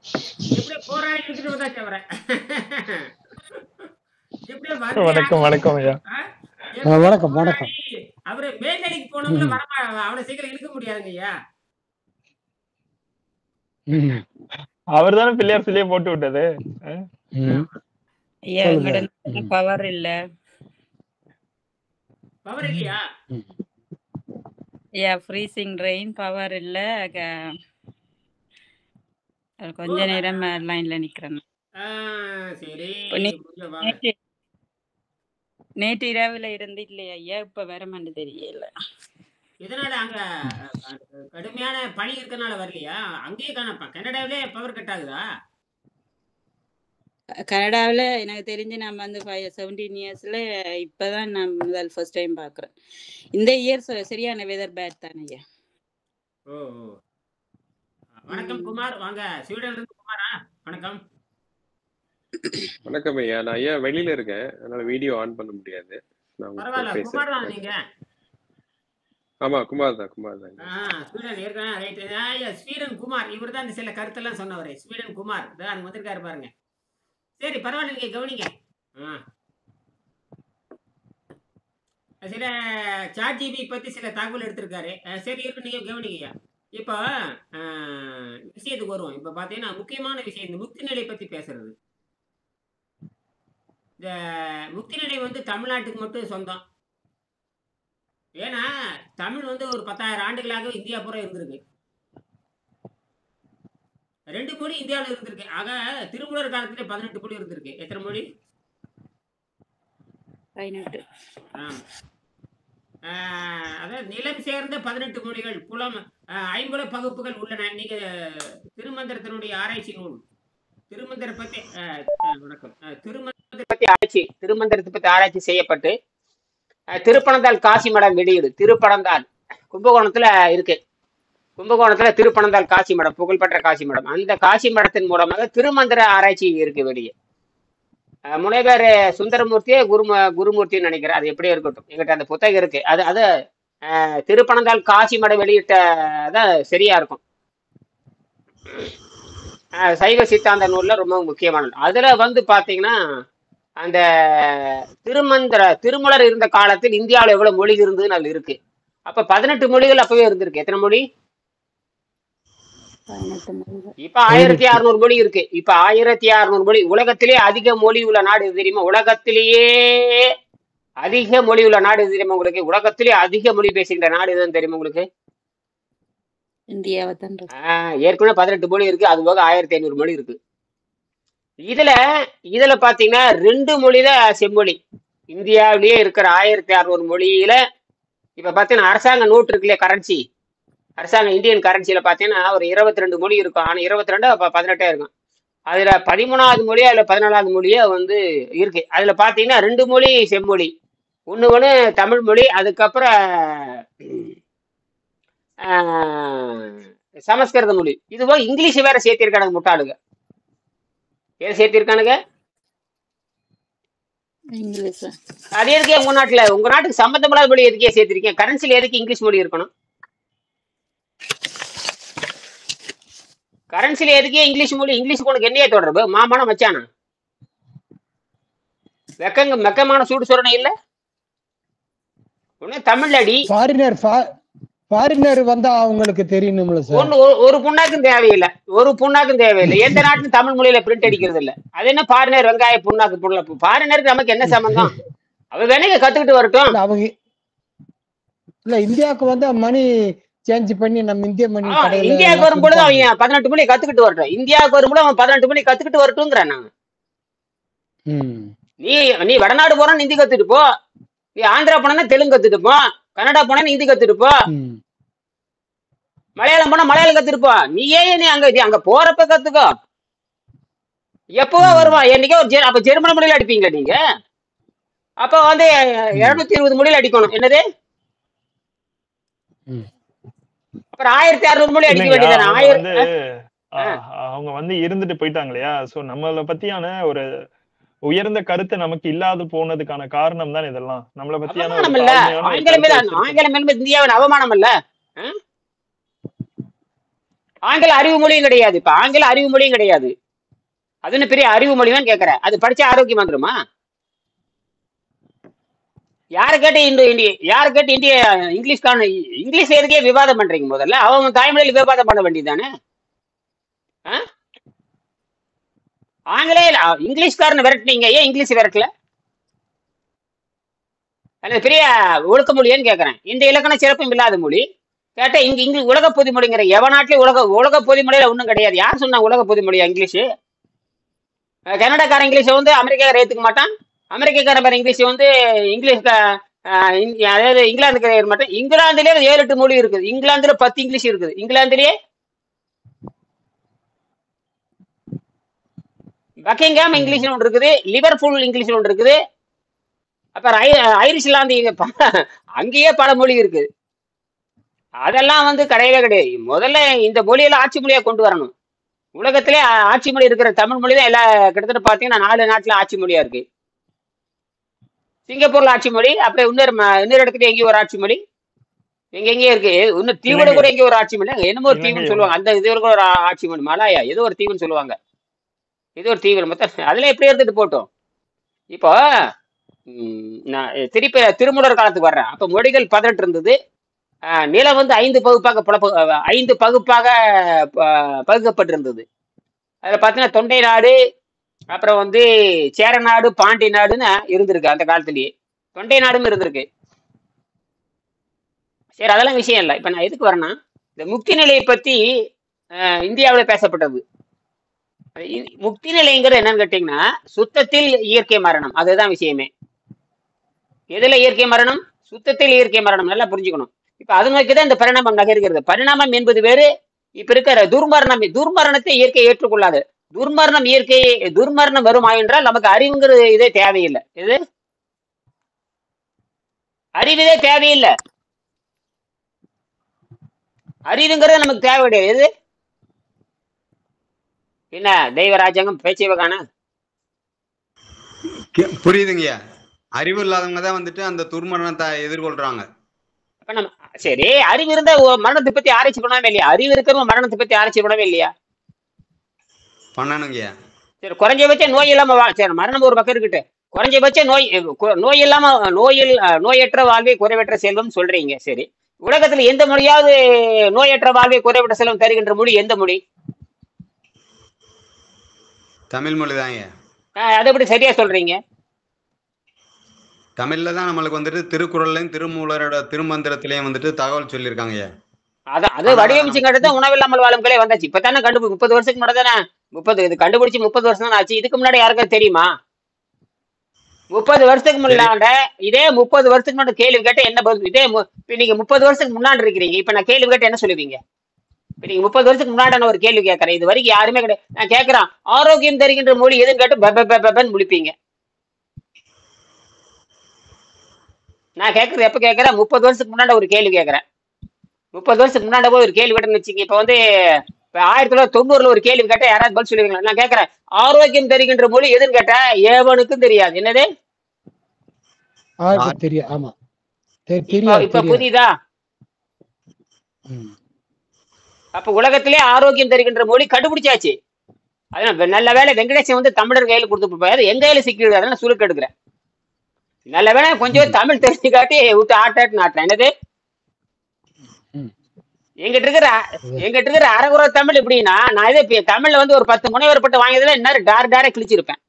எப்படியோ போராடி எடுத்துட்டு வந்தாச்சு அவரை. எப்படியோ வந்து வணக்கம் வணக்கம் ஐயா. எப்படியோ வணக்கம் போராடி வணக்கம். அவரு மேல்நிலைக்கு போனவங்கள வரமா அவ்வளவு சீக்கிரம் இழுக்க முடியாதுங்க ஐயா. அவர் தானே பிள்ளையார் சிலையை போட்டு விட்டது. ஐயா எங்கட பவர் இல்ல. பவர் இல்லையா? ஐயா ஃப்ரீசிங் ரெயின் பவர் இல்ல. கொஞ்ச நேரம் லைன்ல நிக்கிறேன். சரி நேற்று இரவுல இருந்து இல்லையா ஐயா, இப்ப வர மாட்டு தெரியல. இதனால அங்க கடுமையான பனி இருக்கனால வரலையா? அங்கேயே காணப்பா கனடாவிலே பவர் கட் ஆகுதா? கனடாவில் எனக்கு தெரிஞ்சு நான் வந்து 17 இயர்ஸ்ல இப்பதான் நான் முதல் ஃபர்ஸ்ட் டைம் பாக்குறேன். இந்த இயர் சரியான வெதர் பேட் தானே ஐயா. ஓ வணக்கம் குமார், வாங்க. ஸ்வீடன்ல இருந்து குமாரா? வணக்கம். வணக்கம் ஐயா. நான் ஐயா வெளியில இருக்கேன், அதனால வீடியோ ஆன் பண்ண முடியாது. பரவாயில்ல, குமார் தான் நீங்க? ஆமா குமார் தான். ஸ்வீடன் இருக்கேன். ரைட். ஸ்வீடன் குமார் இவர் தான் இந்த சில கருத்தெல்லாம் சொன்னவர். ஸ்வீடன் குமார் தான் வந்திருக்காரு பாருங்க. சரி பரவாயில்ல, நீங்க கவனிங்க. சில சாட் ஜிபி பத்தி சில தகவல் எடுத்திருக்காரு. சரி இருக்கு, நீங்க கவனிங்கய்யா. இப்போ விஷயத்துக்கு வருவோம். இப்போ பார்த்தீங்கன்னா முக்கியமான விஷயம் இந்த முக்தி நிலை பற்றி பேசுறது. இந்த முக்தி நிலை வந்து தமிழ்நாட்டுக்கு மட்டும் சொந்தம். ஏன்னா தமிழ் வந்து ஒரு 10,000 ஆண்டுகளாக இந்தியா பூரா இருந்திருக்கு. 2 மொழி இந்தியாவில் இருந்திருக்கு. ஆக திருமூலர் காலத்திலே 18 மொழி இருந்திருக்கு. எத்தனை மொழி? 18. அதாவது நிலம் சேர்ந்த 18 மொழிகள், புலம் 50 பகுப்புகள் உள்ளன. நீங்க திருமந்திரத்தினுடைய ஆராய்ச்சி நூல் திருமந்திர பத்தி வணக்கம் திருமந்திரத்தை பத்தி ஆராய்ச்சி செய்யப்பட்டு திருப்பனந்தாள் காசி மடம் வெளியீடு. திருப்பனந்தாள் கும்பகோணத்துல இருக்கு. கும்பகோணத்துல திருப்பனந்தாள் காசி மடம், புகழ்பெற்ற காசி மடம். அந்த காசி மடத்தின் மூலமாக திருமந்திர ஆராய்ச்சி இருக்கு வெளியே. முனைவர் சுந்தரமூர்த்தியே குருமூர்த்தின்னு நினைக்கிறேன். அது எப்படியே இருக்கட்டும், எங்கிட்ட அந்த புத்தகம் இருக்கு. அது திருப்பனந்தாள் காசி மடம் வெளியிட்டதான் சரியா இருக்கும். சைவ சித்தாந்த நூல்ல ரொம்ப முக்கியமான. அதுல வந்து பாத்தீங்கன்னா அந்த திருமலர் இருந்த காலத்தில் இந்தியாவில் எவ்வளவு மொழி இருந்ததுன்னு அதுல இருக்கு. அப்ப 18 மொழிகள் அப்பவே இருந்திருக்கு. எத்தனை மொழி? இப்ப 1600 மொழி இருக்கு. இப்ப 1600 மொழி. உலகத்திலேயே அதிக மொழி உள்ள நாடு எது தெரியுமா? உலகத்திலேயே அதிக மொழி உள்ள நாடு எது தெரியுமா உங்களுக்கு? உலகத்திலேயே அதிக மொழி பேசுகின்ற நாடு எதுன்னு தெரியுமா உங்களுக்கு? இந்தியாவை. ஏற்கனவே 18 மொழி இருக்கு. அது போக 1500 மொழி இருக்கு. இதுல பாத்தீங்கன்னா 2 மொழி தான் செம்மொழி. இந்தியாவிலேயே இருக்கிற 1600 மொழியில இப்ப பாத்தீங்கன்னா அரசாங்க நோட்டு இருக்கு இல்லையா, கரன்சி, அரசாங்க இந்தியன் கரன்சியில பாத்தீங்கன்னா ஒரு 22 மொழி இருக்கும். ஆனா 22 18 இருக்கும். அதுல 13வது மொழியா இல்ல 14வது மொழியா வந்து இருக்கு. அதுல பாத்தீங்கன்னா 2 மொழி செம்மொழி. ஒண்ணு தமிழ் மொழி, அதுக்கப்புறம் சமஸ்கிருத மொழி. இதுவோ இங்கிலீஷ் வேற சேர்த்திருக்கானுங்க முட்டாளுங்க. ஏன் சேர்த்திருக்கானுங்க? அது எதுக்கே உங்க நாட்டுல, உங்க நாட்டுக்கு சம்பந்தமில்லாத மொழி எதுக்கே சேர்த்திருக்கீங்க? கரன்சில எதுக்கு இங்கிலீஷ் மொழி இருக்கணும்? கரன்சில எதுக்கே இங்கிலீஷ் மொழி? இங்கிலீஷ் உனக்கு என்னையே தொடர்பு? மாமான மச்சானா? வெக்கமான சூடு சொரணை இல்ல? உடனே தமிழ் அடி. ஃபாரினர் வந்தா அவங்களுக்கு தெரியணும்ல சார். ஒரு புண்ணாக்கும் தேவையில்லை. எந்த நாட்டிலும் தமிழ் மொழியில பிரிண்ட் அடிக்கிறது இல்ல. அது என்ன ஃபாரினர் வெங்காய புண்ணாக்கு புண்ணாக்கு? ஃபாரினருக்கு நமக்கு என்ன சம்பந்தம்? அவ வேணுங்க கத்துக்கிட்டு வரட்டும். அவங்க இல்ல இந்தியாவுக்கு வந்து மணி சேஞ்ச் பண்ணி நம்ம இந்திய மணி இந்தியாவுக்கு வரும்போது அவங்க 18 மொழி கத்துக்கிட்டு வரட்டும். இந்தியாவுக்கு வரும்போது அவன் 18 மொழி கத்துக்கிட்டு வரட்டும்ங்கிறான். நாங்க நீ வடநாடு போனா ஹிந்தி கத்துட்டு போ. நீ ஆந்திரா போனா தெலுங்கு கத்துட்டு போ. கன்னடா போனா ஹிந்தி கத்துட்டு போ. மலையாளம் போனா மலையாளம் கத்துட்டு போ. நீ அங்க போறப்ப கத்துக்கோ. எப்பவோ வருவான். என்னைக்கோ அப்ப ஜெர்மன் மொழியில அடிப்பீங்க நீங்க. அப்ப வந்து 220 மொழியில அடிக்கணும். என்னது? அப்புறம் 1600 மொழி அடிக்க வேண்டியது. அவங்க வந்து இருந்துட்டு போயிட்டாங்க இல்லையா? சோ நம்மள பத்தியான ஒரு உயர்ந்த கருத்து நமக்கு இல்லாது போனதுக்கான காரணம் தான் இதெல்லாம். நம்மளை பத்தியான ஆங்கிலம் என்பது இந்தியாவின் அவமானம் அல்ல. ஆங்கில அறிவு மொழியும் கிடையாது. இப்ப ஆங்கில அறிவு மொழியும் கிடையாது. அது என்ன பெரிய அறிவு மொழி தான் கேட்கறேன். அது படிச்சா ஆரோக்கியம் வந்துருமா? யாரை கேட்டு யாரை கேட்டு இங்கிலீஷ்கான இங்கிலீஷ் எதுக்கே விவாதம் பண்றீங்க? முதல்ல அவன் தாய்மொழியில் விவாதம் பண்ண வேண்டியதானே? ஆங்கிலேய இங்கிலீஷ்காரனை விரட்டினீங்க, ஏன் இங்கிலீஷ் விரட்டல? அது பெரிய ஒழுக்க மொழியான்னு கேட்கறேன். இந்த இலக்கண சிறப்பும் இல்லாத மொழி கேட்டா இங்க உலக பொதுமொழிங்கிற எவ நாட்டிலே உலக பொதுமொழியில ஒன்றும் கிடையாது. யார் சொன்னா உலக பொதுமொழியா இங்கிலீஷ்? கனடாக்கார இங்கிலீஷை வந்து அமெரிக்காக்கார ஏத்துக்க மாட்டான். அமெரிக்காக்கார இங்கிலீஷ் வந்து இங்கிலீஷ் அதாவது இங்கிலாந்துக்கு ஏற்க மாட்டேன். இங்கிலாந்துலேயே 7-8 மொழி இருக்குது. இங்கிலாந்துல 10 இங்கிலீஷ் இருக்குது. இங்கிலாந்துலேயே பக்கிங்ஹாம் இங்கிலீஷ்னு ஒன்று இருக்குது, லிவர்பூல் இங்கிலீஷ்னு ஒன்று இருக்குது, அப்புறம் ஐரிஷ்லாந்து அங்கேயே பல மொழி இருக்குது. அதெல்லாம் வந்து கிடையவே கிடையாது. முதல்ல இந்த மொழியெல்லாம் ஆட்சி மொழியா கொண்டு வரணும். உலகத்திலே ஆட்சி மொழி இருக்கிற தமிழ் மொழி தான் எல்லா கிட்டத்தட்ட பார்த்தீங்கன்னா 4 நாட்டில் ஆட்சி மொழியா இருக்கு. சிங்கப்பூர்ல ஆட்சி மொழி, அப்புறம் இன்னொரு இடத்துல எங்கேயும் ஒரு ஆட்சி மொழி, எங்கெங்கேயும் இருக்கு. இன்னும் தீவுல கூட எங்கேயும் ஒரு ஆட்சி மொழி, என்னமோ ஒரு தீவுன்னு சொல்லுவாங்க. அந்த இதுல கூட ஒரு ஆட்சி மொழி, மலாயா ஏதோ ஒரு தீவுன்னு சொல்லுவாங்க. இது ஒரு தீவு மொத்தம் அதுல எப்படி எடுத்துட்டு போட்டோம். இப்போ நான் திருப்பி திருமூலர் காலத்துக்கு வர்றேன். அப்ப மொழிகள் 18 இருந்தது. நிலம் வந்து 5 பகுப்பாக பகுக்கப்பட்டிருந்தது. அதுல பாத்தீங்கன்னா தொண்டை நாடு, அப்புறம் வந்து சேர நாடு, பாண்டி நாடுன்னு இருந்திருக்கு. அந்த காலத்திலேயே தொண்டை நாடும் இருந்திருக்கு. சரி, அதெல்லாம் விஷயம் இல்லை. இப்ப நான் எதுக்கு வரேன்னா, இந்த முக்தி நிலையை பத்தி இந்தியாவில் பேசப்பட்டது. முக்தி நிலைங்கிறது என்னன்னு கேட்டீங்கன்னா, சுத்தத்தில் இயற்கை மரணம். அதுதான் விஷயமே. எதுல இயற்கை மரணம்? சுத்தத்தில் இயற்கை மரணம். நல்லா புரிஞ்சுக்கணும். இப்ப அது நோக்கிதான் இந்த பரிணாமம் நகர்கிறது. பரிணாமம் என்பது வேறு. இப்ப இருக்கிற துர்மரணத்தை இயற்கை ஏற்றுக்கொள்ளாது. துர்மரணம் வருமா என்றால் நமக்கு அறிவுங்கிறது இதே தேவையில்லை. இது அறிவுதே தேவையில்லை. அறிவுங்கிறது நமக்கு தேவை கிடையாது. எது என்ன தெய்வ ராஜாங்கம் பேச்சைவ காண புரியுதுங்கய்யா. அறிவு இல்லாதவங்க தான் வந்துட்டு அந்த துர்மரணத்தை எதிர்கொள்றாங்க. அப்ப நம்ம சரி, அறிவு இருந்தா மரணத்தை பத்தி ஆராய்ச்சி பண்ணவே இல்லையா? அறிவு இருக்கிறவங்க மரணத்தை பத்தி ஆராய்ச்சி பண்ணவே இல்லையா? பண்ணணுங்கய்யா. சரி, குறைஞ்சபட்ச நோய் இல்லாம சரி, மரணம் ஒரு பக்கம் இருக்கட்டு. குறைஞ்சபட்ச நோய் இல்லாம நோயற்ற வாழ்வை குறைவற்ற செல்வம் சொல்றீங்க. சரி, உலகத்துல எந்த மொழியாவது நோயற்ற வாழ்வை குறைவற்ற செல்வம் தருகின்ற மொழி எந்த மொழி? தமிழ் மொழி தாங்க. அதை எப்படி சரியா சொல்றீங்க? தமிழ்ல தான் நம்மளுக்கு வந்துட்டு திருக்குறள்லையும் திருமூலரோட திருமந்திரத்திலையும் வந்துட்டு தகவல் சொல்லியிருக்காங்க. அது வடிவமைச்சு கட்டுதான் உணவில்லாமல் வாழும் கலை வந்தாச்சு. இப்பதானே 30 வருஷத்துக்கு முன்னாடி தானே இது கண்டுபிடிச்சு 30 வருஷம் தான் ஆச்சு. இதுக்கு முன்னாடி யாருக்கும் தெரியுமா? 30 வருஷத்துக்கு முன்னாடி இதே 30 வருஷத்துக்கு முன்னாடி கேள்வி கேட்ட என்ன பதில்? இதே நீங்க 30 வருஷத்துக்கு முன்னாடி இருக்கிறீங்க. இப்ப நான் கேள்வி கேட்ட என்ன சொல்லுவீங்க? இப்ப நீங்க 30 வருஷத்துக்கு முன்னாடி நான் ஒரு கேள்வி கேட்கறேன். இது வரைக்கும் யாருமே கிடையாது. நான் கேட்கறேன், ஆரோக்கியம் தருகின்ற மொழி எதுன்னு கேட்டு முடிப்பீங்க. நான் கேட்கறது எப்ப கேட்கறேன்? 30 வருஷத்துக்கு முன்னாடி ஒரு கேள்வி கேட்கறேன். 30 வருஷத்துக்கு முன்னாடி போய் ஒரு கேள்வி கேட்டேன்னு வச்சுங்க. இப்ப வந்து 1990 ஒரு கேள்வி கேட்டா யாராவது பதில் சொல்லுவீங்களா? நான் கேட்கறேன், ஆரோக்கியம் தருகின்ற மொழி எதுன்னு கேட்டா ஏவனுக்கும் தெரியாது. என்னது? தெரியும். ஆமா, இப்ப புரியுதா? அப்ப உலகத்திலே ஆரோக்கியம் தருகின்ற மொழி கண்டுபிடிச்சாச்சு. அதனால நல்ல வேலை வெங்கடேசன் வந்து தமிழர் கையில கொடுத்து போய் எங்க கையில சிக்கிடுது. அதனால சுருக்க எடுக்கிறேன். நல்ல வேலை கொஞ்சம் தமிழ் தெரிஞ்சு காட்டி விட்டு ஆட்டாட்டு நாட்டுறேன். என்னது? எங்கிட்ட இருக்கிற அரைகுறை தமிழ் எப்படின்னா, நான் இதே தமிழ்ல வந்து ஒரு 10 முனைவர் பட்டு வாங்கியதுல இன்னும் டாரா கிழிச்சிருப்பேன்.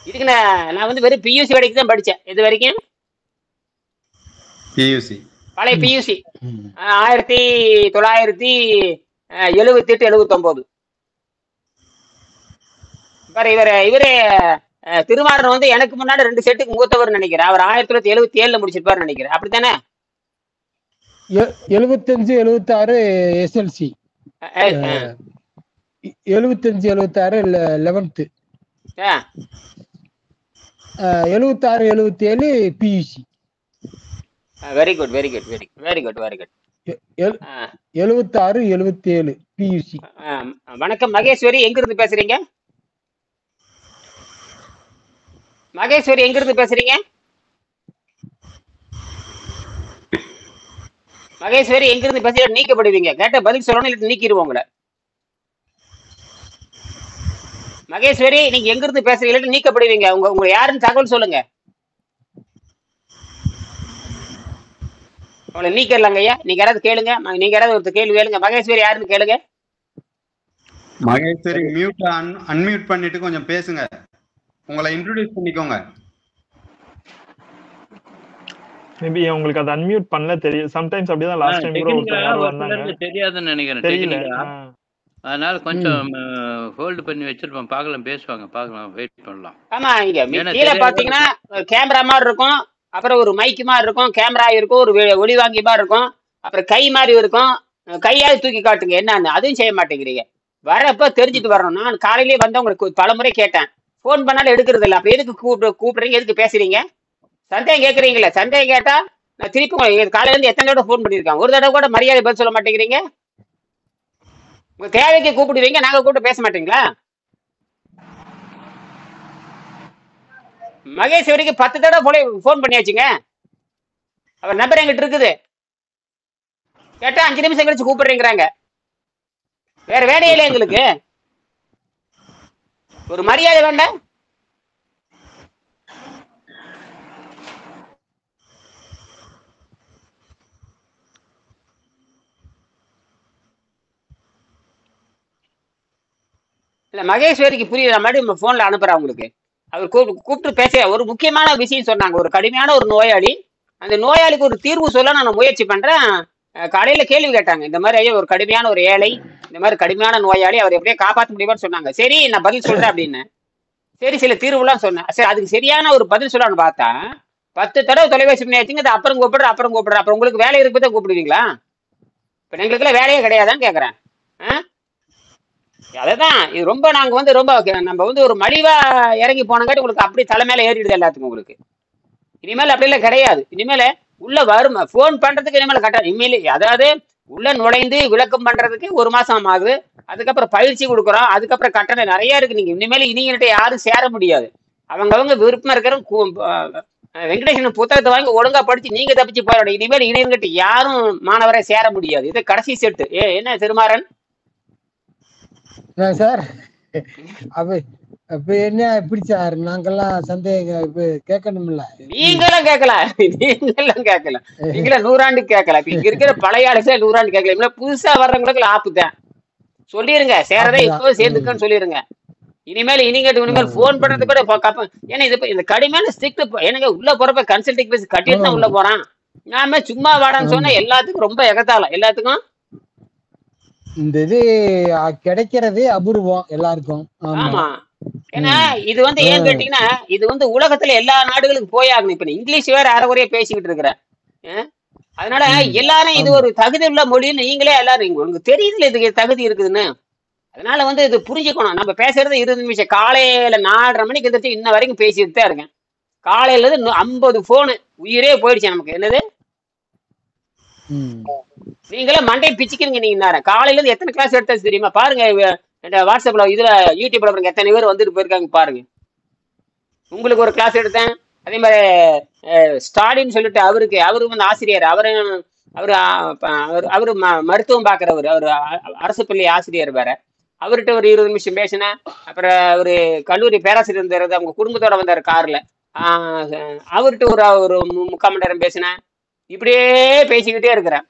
இதுக்கு நான் வந்து வெறும் பியூசி வரைக்கும் தான் படிச்சேன். இது வரைக்கும் பழைய பியூசி 1978-79. இவரு திருமாறன் வந்து எனக்கு முன்னாடி 2 செட்டுக்கு மூத்தவர் நினைக்கிறேன். அவர் 1977 முடிச்சிருப்பாரு நினைக்கிறேன். அப்படித்தானே? 75-76 SLC, 75-76 11th, 76-77 PUC. Very good very good very very good very good. 76-77 பியூசி. வணக்கம் மகேஸ்வரி, எங்க இருந்து பேசுறீங்க? மகேஸ்வரி எங்க இருந்து பேசுறீங்க? மகேஸ்வரி எங்கிருந்து பேச நீக்கப்படுவீங்க? கேட்ட பதில் சொல்லணும், இல்லை நீக்கிடுவோம் உங்களை. மகேஸ்வரி நீங்க எங்கிருந்து பேசுறீங்க, இல்லாட்டி நீக்கப்படுவீங்க. உங்க யாருன்னு தகவல் சொல்லுங்க. உங்களை நீக்கிடலாங்க ஐயா. நீங்க யாராவது கேளுங்க. நீங்க யாராவது ஒருத்தர் கேள்வி கேளுங்க. மகேஸ்வரி யாருன்னு கேளுங்க. மகேஸ்வரி மியூட் அன்மியூட் பண்ணிட்டு கொஞ்சம் பேசுங்க. உங்களை இன்ட்ரோடியூஸ் பண்ணிக்கோங்க. மேபி உங்களுக்கு அதை அன்மியூட் பண்ணல தெரியும். சம்டைம்ஸ் அப்படிதான். லாஸ்ட் டைம் கூட ஒருத்தர் யாரோ வந்தாங்க, தெரியாதுன்னு நினைக்கிறேன். தெரியல. அதனால கொஞ்சம் ஹோல்டு பண்ணி வச்சிருப்போம். பார்க்கலாம், பேசுவாங்க, பார்க்கலாம், வெயிட் பண்ணலாம். ஆமா, இங்க கீழே பாத்தீங்கன்னா கேமரா மாதிரி இருக்கும், அப்புறம் ஒரு மைக்கு மாதிரி இருக்கும், கேமரா இருக்கும், ஒரு ஒளிவாங்கி மாதிரி இருக்கும், அப்புறம் கை மாதிரி இருக்கும். கையாவது தூக்கி காட்டுங்க என்னன்னு, அதுவும் செய்ய மாட்டேங்கிறீங்க. வரப்ப தெரிஞ்சுட்டு வரணும். நான் காலையிலேயே வந்து உங்களுக்கு பல முறை கேட்டேன், போன் பண்ணாலும் எடுக்கிறது இல்லை. அப்ப எதுக்கு கூப்பிடுறீங்க, எதுக்கு பேசுறீங்க? சந்தேகம் கேட்குறீங்களே, சந்தேகம் கேட்டா நான் திருப்பி காலையில இருந்து எத்தனை தடவை போன் பண்ணியிருக்காங்க, ஒரு தடவை கூட மரியாதை பதில் சொல்ல மாட்டேங்கிறீங்க. உங்க தேவைக்கு கூப்பிடுவீங்க, நாங்க கூப்பிட்டு பேச மாட்டீங்களா? மகேஸ்வரிக்கு 10 தடவை போன் பண்ணியாச்சுங்க. அவர் நம்பர் எங்கிட்ட இருக்குது. கேட்டா 5 நிமிஷம் கழிச்சு கூப்பிடுறீங்கிறாங்க. வேற வேலையில எங்களுக்கு ஒரு மரியாதை வேண்டாம்? இல்ல மகேஸ்வரிக்கு புரியுற மாதிரி போன்ல அனுப்புறேன் உங்களுக்கு. அவர் கூப்பிட்டு பேச ஒரு முக்கியமான விஷயம் சொன்னாங்க. ஒரு கடுமையான ஒரு நோயாளி, அந்த நோயாளிக்கு ஒரு தீர்வு சொல்ல நான் முயற்சி பண்றேன். காலையில கேள்வி கேட்டாங்க, இந்த மாதிரி ஐயா ஒரு கடுமையான ஒரு ஏழை, இந்த மாதிரி கடுமையான நோயாளி, அவர் எப்படியே காப்பாற்ற முடியுமான்னு சொன்னாங்க. சரி நான் பதில் சொல்றேன் அப்படின்னு சரி சில தீர்வுலாம் சொன்னேன். சரி அதுக்கு சரியான ஒரு பதில் சொல்லலான்னு பார்த்தா 10 தடவை தொலைபேசி பண்ணியாச்சுங்க. அது அப்புறம் கூப்பிடுற அப்புறம் கூப்பிடுற. அப்புறம் உங்களுக்கு வேலை இருக்குதான் கூப்பிடுவீங்களா? இப்ப எங்களுக்குலாம் வேலையே கிடையாதான்னு கேட்கறேன். அதான் இது ரொம்ப நாங்க வந்து ரொம்ப நம்ம வந்து ஒரு மலிவா இறங்கி போனங்காட்டி உங்களுக்கு அப்படி தலைமையில ஏறிடுது எல்லாத்துக்கும். உங்களுக்கு இனிமேல் அப்படிலாம் கிடையாது. இனிமேல உள்ள வரும் போன் பண்றதுக்கு இனிமேல் கட்டாயம். இனிமேல் அதாவது உள்ள நுழைந்து விளக்கம் பண்றதுக்கு 1 மாசம் ஆகுது. அதுக்கப்புறம் பயிற்சி கொடுக்குறோம். அதுக்கப்புறம் கட்டணம் நிறைய இருக்கு. நீங்க இனிங்கிட்ட யாரும் சேர முடியாது. அவங்க விருப்பம் இருக்கிற வெங்கடேசன் புத்தகத்தை வாங்கி ஒழுங்கா படிச்சு நீங்க தப்பிச்சு போயிட. இனிமேல் இணையங்கிட்ட யாரும் மாணவரை சேர முடியாது. இது கடைசி செட்டு. என்ன திருமாறன் சார்? அப்ப என்ன எப்படி சார்? நாங்கெல்லாம் சந்தேகம் இப்ப கேட்கணும்ல? நீங்களும் கேட்கலாம், நீங்கள 100 ஆண்டு கேட்கலாம். இப்ப இங்க இருக்கிற பழைய ஆளுக்கு 100 ஆண்டு கேட்கல. புதுசா வர்றவங்களுக்கு ஆப்புதான் சொல்லிருங்க. சேரதே இப்போ சேர்ந்துக்கன்னு சொல்லிருங்க. இனிமேல் போன் பண்றது கூட ஏன்னா இது இந்த கடுமையான ஸ்ட்ரிக்ட். எனக்கு உள்ள போறப்ப கன்சல்டிங் பேசி கட்டிட்டு தான் உள்ள போறான். நாம சும்மா வாடான்னு சொன்னா எல்லாத்துக்கும் ரொம்ப எகத்தாலும். எல்லாத்துக்கும் இந்த இது கிடைக்கிறது அபூர்வம் எல்லாருக்கும். ஆமா, ஏன்னா இது வந்து ஏன் கேட்டீங்கன்னா இது வந்து உலகத்துல எல்லா நாடுகளுக்கும் போயாகணும். இப்ப இங்கிலீஷ் வேற அரைகுறையா பேசிக்கிட்டு இருக்கிறேன். அதனால எல்லாரும் இது ஒரு தகுதி உள்ள மொழின்னு நீங்களே எல்லாரும் உங்களுக்கு தெரியுதுல இதுக்கு தகுதி இருக்குதுன்னு. அதனால வந்து இது புரிஞ்சுக்கணும். நம்ம பேசுறது 20 நிமிஷம். காலையில 4:30 மணிக்கு எந்திரிச்சு இன்ன வரைக்கும் பேசிட்டு தான் இருக்கேன். காலையில இருந்து 50 போனு உயிரே போயிடுச்சு நமக்கு. என்னது நீங்களே மண்டை பிச்சுக்கிறீங்க. நீங்க நேரம் காலையில இருந்து எத்தனை கிளாஸ் எடுத்தாச்சு தெரியுமா? பாருங்க வாட்ஸ்அப்ல இதுல யூடியூப்ல பாருங்க எத்தனை பேர் வந்துட்டு போயிருக்காங்க பாருங்க. உங்களுக்கு ஒரு கிளாஸ் எடுத்தேன். அதே மாதிரி ஸ்டாலின் சொல்லிட்டு அவரு வந்து ஆசிரியர். அவரு மருத்துவம் பாக்குறவர். அவரு அரசு பள்ளி ஆசிரியர் வேற. அவர்கிட்ட ஒரு 20 நிமிஷம் பேசினேன். அப்புறம் ஒரு கல்லூரி பேராசிரியர் இருந்தாரு, அவங்க குடும்பத்தோட வந்தாரு கார்ல. அவர்கிட்ட ஒரு 3/4 மணி நேரம் பேசினேன். இப்படியே பேசிக்கிட்டே இருக்கிறேன்.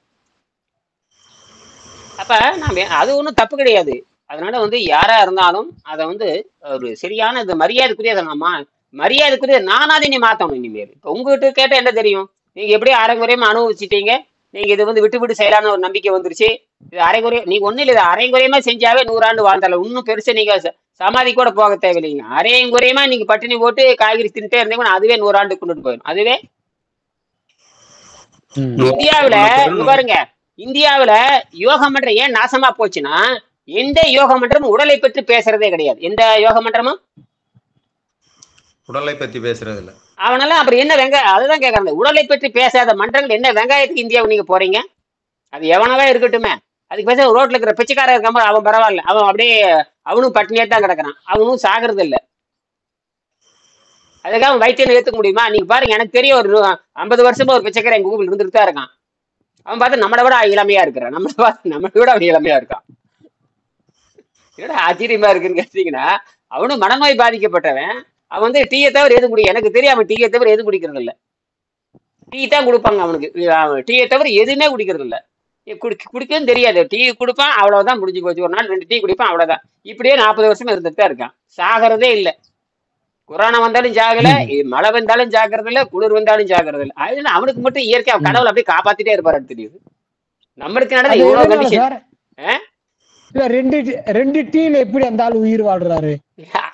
அப்ப நான் அது ஒன்றும் தப்பு கிடையாது. அதனால வந்து யாரா இருந்தாலும் அதை வந்து ஒரு சரியான இது மரியாதைக்குரிய நானாவது நீ மாத்தணும் இனிமேல். இப்ப உங்ககிட்ட கேட்ட என்ன தெரியும்? நீங்க எப்படி அரைங்குறையமா அனுபவிச்சுட்டீங்க. நீங்க இது வந்து விட்டு செய்யலான்னு ஒரு நம்பிக்கை வந்துருச்சு. இது அரைகுறைய நீங்க ஒண்ணு இல்லை, அரைங்குறையமா செஞ்சாவே 100 ஆண்டு வாழ்ந்தால இன்னும் பெருசா நீங்க சமாதி கூட போக தேவையில்லைங்க. அரைங்குறையமா நீங்க பட்டினி போட்டு காய்கறி தின்ட்டே இருந்தீங்கன்னா அதுவே 100 ஆண்டு கொண்டுட்டு போயிடும். அதுவே இந்தியாவில பாருங்க, இந்தியாவில யோக மன்றம் ஏன் நாசமா போச்சுன்னா எந்த யோக மன்றமும் உடலை பற்றி பேசுறதே கிடையாது. எந்த யோக மன்றமும் உடலை பத்தி பேசுறது இல்ல. அவனெல்லாம் அப்புறம் என்ன அதுதான் கேட்கறாங்க. உடலை பற்றி பேசாத மன்றங்கள் என்ன வெங்காயத்துக்கு இந்தியாவுக்கு நீங்க போறீங்க? அது எவனவே இருக்கட்டுமே. அதுக்கு பேச ரோட்ல இருக்கிற பிச்சைக்காரன் இருக்காம அவன் பரவாயில்ல, அவன் அப்படியே அவனும் பட்டினியா தான் கிடக்குறான், அவனும் சாகிறது இல்லை. அதுக்காக வைத்தியம் ஏற்றுக்க முடியுமா? நீங்க பாருங்க, எனக்கு தெரிய ஒரு 50 வருஷமா ஒரு பிச்சைக்காரன் எங்க ஊர்ல இருந்துட்டு தான் இருக்கான். அவன் பார்த்து நம்மளை விட இளமையா இருக்கிறான், நம்மளை விட அவன் இளமையா இருக்கான். என்னடா ஆச்சரியமா இருக்குன்னு கேட்டீங்கன்னா, அவனும் மனநோய் பாதிக்கப்பட்டவன். அவன் வந்து டீயை தவிர எதுவும் குடி, எனக்கு தெரியும் அவன் டீயை தவிர எதுவும் குடிக்கிறது இல்ல. டீ தான் கொடுப்பாங்க அவனுக்கு, டீயை தவிர எதுவுமே குடிக்கிறது இல்ல. குடிக்கவும் தெரியாது. டீ குடிப்பான், அவ்வளவுதான், முடிஞ்சு போச்சு. ஒரு நாள் 2 டீ குடிப்பான், அவ்வளவுதான். இப்படியே 40 வருஷமா இருந்துட்டு தான் இருக்கான். சாகிறதே இல்லை. கொரோனா வந்தாலும் சாகல, மழை வந்தாலும் சாகிறது இல்ல, குளிர் வந்தாலும் சாகிறது இல்ல. அதனால அவனுக்கு மட்டும் இயற்கை கடவுள் அப்படியே காப்பாத்திட்டே இருப்பாரு தெரியுது. நம்மளுக்கு நடந்த இவ்வளவு கண்டிஷன். இல்ல 2 டீல எப்படி அந்த ஆள் உயிர் வாழ்றாரு?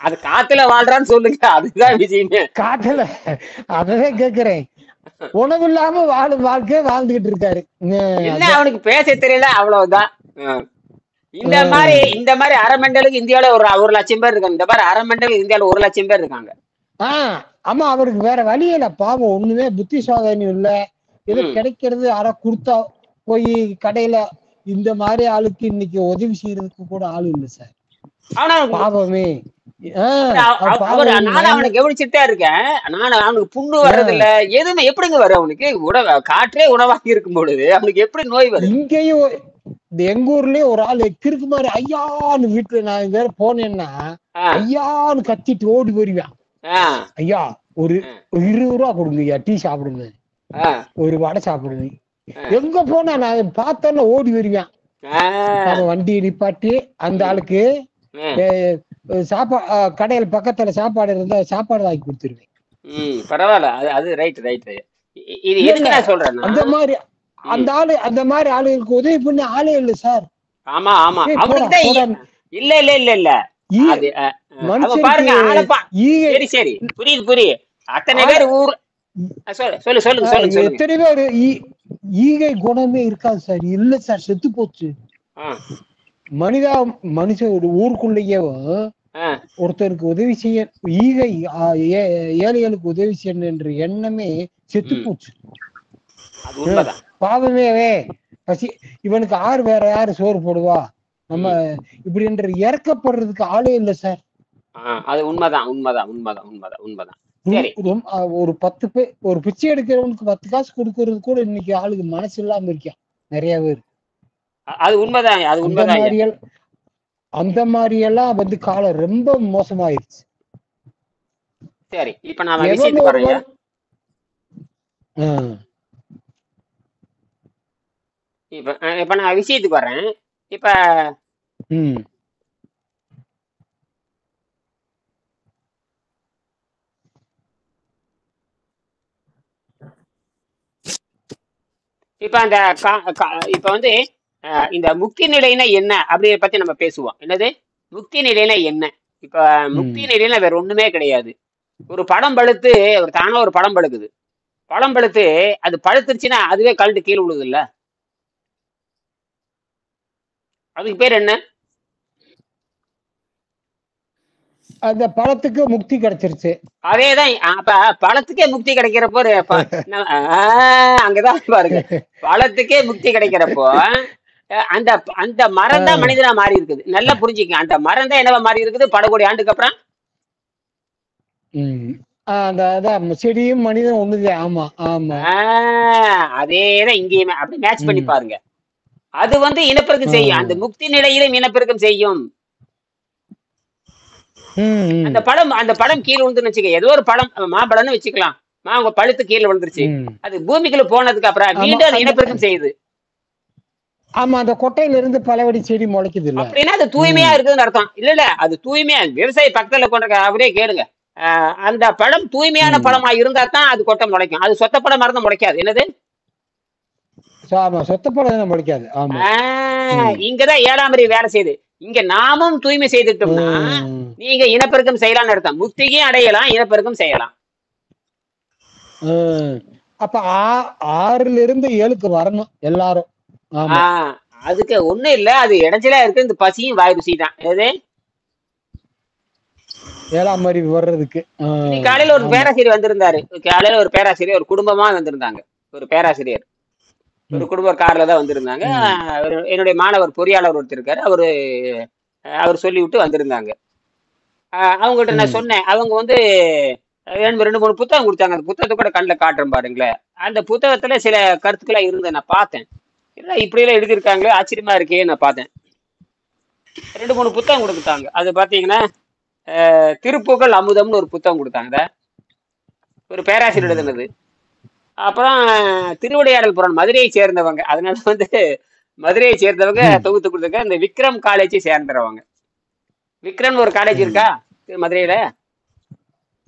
அது காத்துல வாழ்றான்னு சொல்லுங்க, அதுதான் விஷயமே. காட்டுல அதான் கேக்குறேன். உணவு இல்லாம வாழும் வாழ்க்கை வாழ்ந்துகிட்டு இருக்காரு. என்ன அவனுக்கு பேச தெரியல, அவ்வளவுதான். இந்த மாதிரி அரை மெண்டலுக்கு இந்தியாவில ஒரு 1,00,000 பேர் இருக்காங்க. இந்த மாதிரி அரை மெண்டலுக்கு இந்தியாவில 1,00,000 பேர் இருக்காங்க. ஆமா, அவருக்கு வேற வழி இல்ல பாவம். ஒண்ணுமே புத்தி சாதனை இல்ல. எது கிடைக்கிறது யாரா கொடுத்தா போய் கடையில இந்த மாதிரி ஆளுக்கு இன்னைக்கு உதவி செய்யறதுக்கு கூட ஆளு இல்ல சார். பாவமே. நானும் அவனை கவனிச்சுட்டே இருக்கேன். அவனுக்கு புண்ணு வர்றது இல்ல, எதுவுமே. எப்படிங்க வரும் அவனுக்கு? காற்றே உணவாகி இருக்கும் பொழுது அவனுக்கு எப்படி நோய் வரும்? இங்கேயும் எங்க ஊர்லயே ஒரு ஆள் கிறுக்கு மாதிரி ஐயான்னு வீட்டுல நான் வேற போனேன்னா ஐயான்னு கத்திட்டு ஓடி வருவேன். ஐயா ஒரு 20 ரூபா கொடுங்க ஐயா, டீ சாப்பிடுங்க, ஒரு வடை சாப்பிடுங்க. எங்க போனா நான் பார்த்தோன்னா ஓடி வருவேன். நம்ம வண்டி நிப்பாட்டி அந்த ஆளுக்கு கடையில பக்கத்துல சாப்பாடு இருந்தா சாப்பாடு வாங்கி கொடுத்துருவேன். பரவாயில்ல, அது ரைட். இது எதுக்கு நான் சொல்றேன், அந்த மாதிரி ஆளுகளுக்கு உதவி பண்ண ஆளே இல்ல சார். ஆமா இல்ல பாருங்க. சரி புரியுது. அத்தனை பேர் ஊர் சொல்லுங்க. எத்தனை பேர் ஈகை குணமே இருக்காது சார். இல்ல சார், செத்து போச்சு. மனுஷ ஊருக்குள்ளேயே ஒருத்தருக்கு உதவி செய்ய, ஈகை ஏழைகளுக்கு உதவி செய்யணும் என்ற எண்ணமே செத்து போச்சு. பாவமே பசி. இவனுக்கு வேற யாரு சோறு போடுவா? நம்ம இப்படி என்று இறக்கப்படுறதுக்கு ஆளே இல்ல சார். அது உண்மைதான். ஒரு 10 பேர் ஒரு பிச்சை எடுக்கிறவனுக்கு 10 காசு கொடுக்கறது கூட இன்னைக்கு ஆளுக்கு மனசு இல்லாம இருக்கான் நிறைய பேர். அது உண்மைதான். அந்த மாதிரி எல்லாம் வந்து காலம் ரொம்ப மோசமாயிருச்சு. சரி, இப்ப நான் விஷயத்துக்கு வரேன். இப்ப நான் விஷயத்துக்கு வரேன். இப்ப இப்ப அந்த இப்ப வந்து இந்த முக்தி நிலைனா என்ன அப்படிங்கிற பத்தி நம்ம பேசுவோம். என்னது முக்தி நிலைனா என்ன? இப்ப முக்தி நிலைனா வேற ஒண்ணுமே கிடையாது. ஒரு படம் பழுத்து தானே ஒரு படம் பழுக்குது. பழம் பழுத்து அது பழுத்துருச்சுன்னா அதுவே கழட்டு கீழே விழுது இல்ல? அதுக்கு பேர் என்ன? அந்த பழத்துக்கு முக்தி கிடைச்சிருச்சு. அதேதான். அப்ப பழத்துக்கே முக்தி கிடைக்கிறப்போ அங்கதான் பாருங்க, பழத்துக்கே முக்தி கிடைக்கிறப்போ அந்த அந்த மரம் தான் மனிதனா மாறி இருக்குது. நல்லா புரிஞ்சுக்க, அந்த மரம் தான் என்னவா மாறி இருக்குது பல கோடி ஆண்டுக்கு அப்புறம். செடியும் மனிதன் ஒண்ணுதான். ஆமா ஆமா, அதேதான் இங்கேயுமே. அப்படி மேட்ச் பண்ணி பாருங்க. அது வந்து இனப்பெருக்கம் செய்யும். அந்த முக்தி நிலையிலும் இனப்பெருக்கம் செய்யும். அந்த பழம் கீழே விழுந்துன்னு வச்சுக்க, ஏதோ ஒரு பழம் மாம்பழம்னு வச்சுக்கலாம், உங்க பழுத்து கீழே விழுந்துருச்சு. அது பூமிக்குள்ள போனதுக்கு அப்புறம் மீண்டும் அது இனப்பெருக்கம் செய்யுது. ஆமா, அந்த கொட்டையில இருந்து பலவடி செடி முளைக்குது இல்ல? அப்படின்னா அது தூய்மையா இருக்குதுன்னு அர்த்தம். இல்ல அது தூய்மையா, விவசாய பக்கத்துல கொண்ட அவரே கேளுங்க, அந்த பழம் தூய்மையான பழமா இருந்தா தான் அது கொட்டை முளைக்கும். அது சொத்த பழமா இருந்தா முளைக்காது. என்னது? சொத்த பழம் முளைக்காது. இங்கதான் 7ஆம் அறிவு வேலை செய்யுது. இங்க நாமும் தூய்மை செய்துட்டோம்னா நீங்க இனப்பெருக்கம் செய்யலாம்னு அர்த்தம். முக்தியும் அடையலாம், இனப்பெருக்கம் செய்யலாம். அப்ப 6ல இருந்து 7க்கு வரணும் எல்லாரும். அதுக்கு ஒண்ணும் இல்ல, அது இடைஞ்சலா இருக்கு. இந்த பசியும் வாய் ருசி தான். எது 7ஆம் அறிவு வர்றதுக்கு. காலையில ஒரு பேராசிரியர் வந்திருந்தாரு. காலையில ஒரு பேராசிரியர் ஒரு குடும்பமா வந்திருந்தாங்க. ஒரு பேராசிரியர் ஒரு குடும்ப கார்ல தான் வந்திருந்தாங்க. என்னுடைய மாணவர் பொறியாளர் ஒருத்தர் இருக்காரு, அவர் சொல்லி விட்டு வந்திருந்தாங்க. அவங்ககிட்ட நான் சொன்னேன், அவங்க வந்து 2-3 புத்தகம் கொடுத்தாங்க. அந்த புத்தகத்தை கூட கண்ணில் காட்டுறேன் பாருங்களேன். அந்த புத்தகத்துல சில கருத்துக்களா இருந்த நான் பார்த்தேன். இல்லை இப்படியெல்லாம் எழுதியிருக்காங்களே ஆச்சரியமா இருக்கே. நான் பார்த்தேன் 2-3 புத்தகம் கொடுத்தாங்க. அது பார்த்தீங்கன்னா திருப்புகழ் அமுதம்னு ஒரு புத்தகம் கொடுத்தாங்க, ஒரு பேராசிரியர் எழுதுனது. அப்புறம் திருவிடையாடல் புராணம் மதுரையை சேர்ந்தவங்க, அதனால வந்து மதுரையை சேர்ந்தவங்க தொகுத்து கொடுத்துருக்க. இந்த விக்ரம் காலேஜை சேர்ந்துறவங்க. விக்ரம் ஒரு காலேஜ் இருக்கா மதுரையில?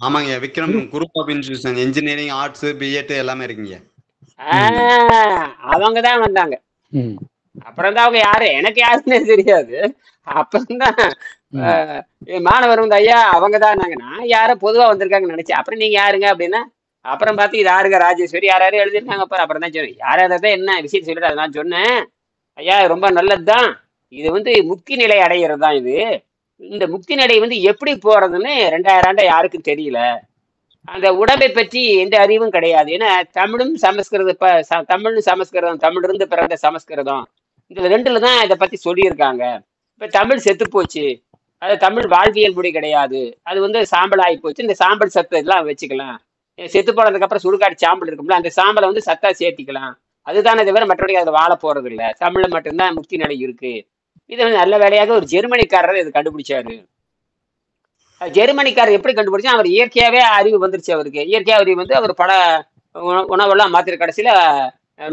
ஆமாங்க, Vikram group of institution, engineering, arts, B Ed எல்லாமே இருக்குங்க. அவங்க தான் வந்தாங்க. அப்புறம் தான் அவங்க யாரு எனக்கு யாருன்னே தெரியாது. அப்புறம்தான் மாணவர் வந்து ஐயா அவங்க தான் நான் யாரோ பொதுவா வந்திருக்காங்கன்னு நினைச்சேன். அப்புறம் நீங்க யாருங்க அப்படின்னா, அப்புறம் பார்த்து இது யாருங்க ராஜேஸ்வரி யாரும் எழுதிருக்காங்க. அப்புறம் தான் சொன்னேன் யார் யாராவது என்ன விஷயம் சொல்லிட்டு அதை நான் சொன்னேன். ஐயா ரொம்ப நல்லதுதான், இது வந்து முக்தி நிலை அடைகிறது தான். இது இந்த முக்தி நிலை வந்து எப்படி போறதுன்னு 2000 ஆண்டா யாருக்கும் தெரியல. அந்த உடம்பை பற்றி எந்த அறிவும் கிடையாது. ஏன்னா தமிழும் தமிழ்னு சமஸ்கிருதம், தமிழ் இருந்து பிறந்த சமஸ்கிருதம், இந்த ரெண்டுல தான் இதை பத்தி சொல்லியிருக்காங்க. இப்ப தமிழ் செத்து போச்சு, அது தமிழ் வாழ்வியல் முறை கிடையாது, அது வந்து சாம்பல் ஆகி போச்சு. இந்த சாம்பல் சத்து எல்லாம் வச்சுக்கலாம், செத்து போனதுக்கு அப்புறம் சுடுகாடு சாம்பல் இருக்கும்ல, அந்த சாம்பலை வந்து சத்தா சேர்த்திக்கலாம். அதுதானே தவிர மற்றபடி அதில் வாழ போறது இல்லை. தமிழ்ல மட்டும்தான் முக்தி நிலை இருக்கு. இது வந்து நல்ல வேலையாக ஒரு ஜெர்மனிக்காரர் இதை கண்டுபிடிச்சாரு. ஜெர்மனிக்காரர் எப்படி கண்டுபிடிச்சா, அவர் இயற்கையாவே அறிவு வந்துருச்சு. அவருக்கு இயற்கையா அறிவு வந்து அவர் பல உணவெல்லாம் மாத்திர கடைசியில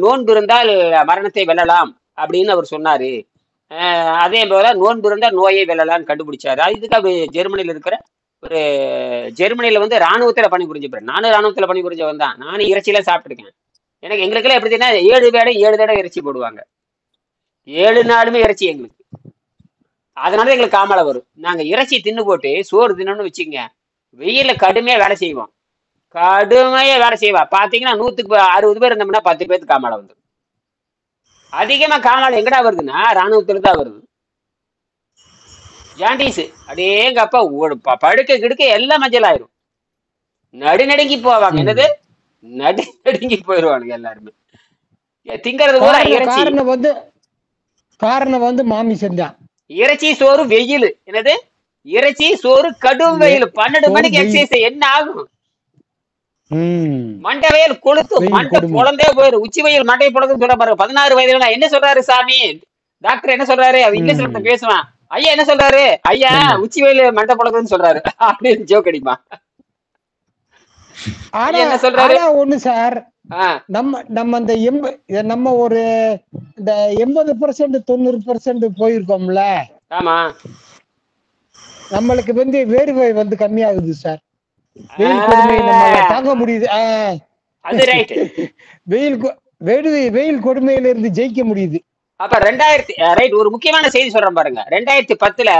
நோன்பு இருந்தால் மரணத்தை வெல்லலாம் அப்படின்னு அவர் சொன்னாரு. அதே போல நோன்பு இருந்தால் நோயை வெல்லலாம்னு கண்டுபிடிச்சாரு. இதுக்கு அவர் ஜெர்மனியில இருக்கிற ஒரு ஜெர்மனியில வந்து ராணுவத்துல பணிபுரிஞ்சு, நானும் ராணுவத்துல பணிபுரிஞ்சவன் தான். நானும் இறைச்சியெல்லாம் சாப்பிட்டுருக்கேன். எனக்கு எங்களுக்கெல்லாம் எப்படின்னா 7 வேளை 7 தடவை இறைச்சி போடுவாங்க, 7 நாளுமே இறைச்சி எங்களுக்கு. அதனால எங்களுக்கு காமலை வரும். நாங்க இறைச்சி தின்னு போட்டு சோறு தின்னோம்னு வச்சுக்கோங்க, வெயில கடுமையா வேலை செய்வோம். பாத்தீங்கன்னா 100க்கு 60 பேர் இருந்தோம்னா 10 பேருக்கு காமலை வந்துடும். அதிகமா காமலை எங்கடா வருதுன்னா ராணுவத்துல தான் வருது. ஜாண்டிஸ் அடேங்கப்பா படுக்க கிடுக்க எல்லாம் மஞ்சள் ஆயிரும், நடுநடுங்கி போவாங்க. என்னது நடுநடுங்கி போயிடுவானுங்க எல்லாருமே. திங்கிறது கூட இறைச்சி. காரணம் வந்து மாமிசம் தான். இறைச்சி சோறு வெயில், என்னது இறைச்சி சோறு கடும் வெயில். 12 மணிக்கு எக்ஸசைஸ் என்ன ஆகும்? மண்டை வெயில் கொளுத்து, மண்டை குழந்தே போயிடும். உச்சி வெயில் மண்டை பொழுதுன்னு சொல்ல பாருங்க. 16 வயதுல என்ன சொல்றாரு சாமி டாக்டர், என்ன சொல்றாரு? அவர் இங்கிலீஷ்ல பேசுவான். ஐயா என்ன சொல்றாரு? ஐயா உச்சி வெயில் மண்டை பொழுதுன்னு சொல்றாரு அப்படின்னு ஜோக் அடிப்பான். என்ன சொல்றாரு? ஒண்ணு சார், நம்ம அந்த நம்ம ஒரு இந்த 80% 90% போயிருக்கோம்ல. ஆமா, நம்மளுக்கு வந்து வேர்வை வந்து கம்மியாகுது சார். வெயில் கொடுமை நம்மளால தாங்க முடியுது. அது ரைட். வெயில் கொடுமையில இருந்து ஜெயிக்க முடியுது. அப்ப 2000 ரைட். ஒரு முக்கியமான செய்தி சொல்றேன் பாருங்க. 2010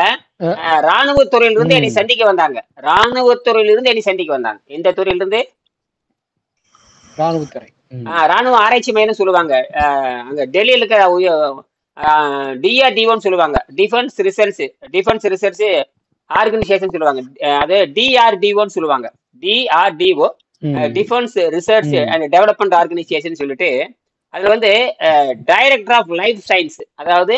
ராணுவத்துறையில இருந்து என்னை சந்திக்க வந்தாங்க. ராணுவத்துறையில இருந்து என்னை சந்திக்க வந்தாங்க. எந்த துறையில இருந்து? ராணுவத்துறை. ராணுவ ஆராய்ச்சி மையம் சொல்லுவாங்க. அங்க டெல்லியில இருக்கிற DRDOன்னு சொல்லுவாங்க, டிஃபென்ஸ் ரிசர்ச் ஆர்கனைசேஷன் சொல்லுவாங்க. அது DRDOன்னு சொல்லுவாங்க. DRDO defence research and development organisation சொல்லிட்டு, அதுல வந்து டைரக்டர் ஆஃப் லைஃப் சயின்ஸ், அதாவது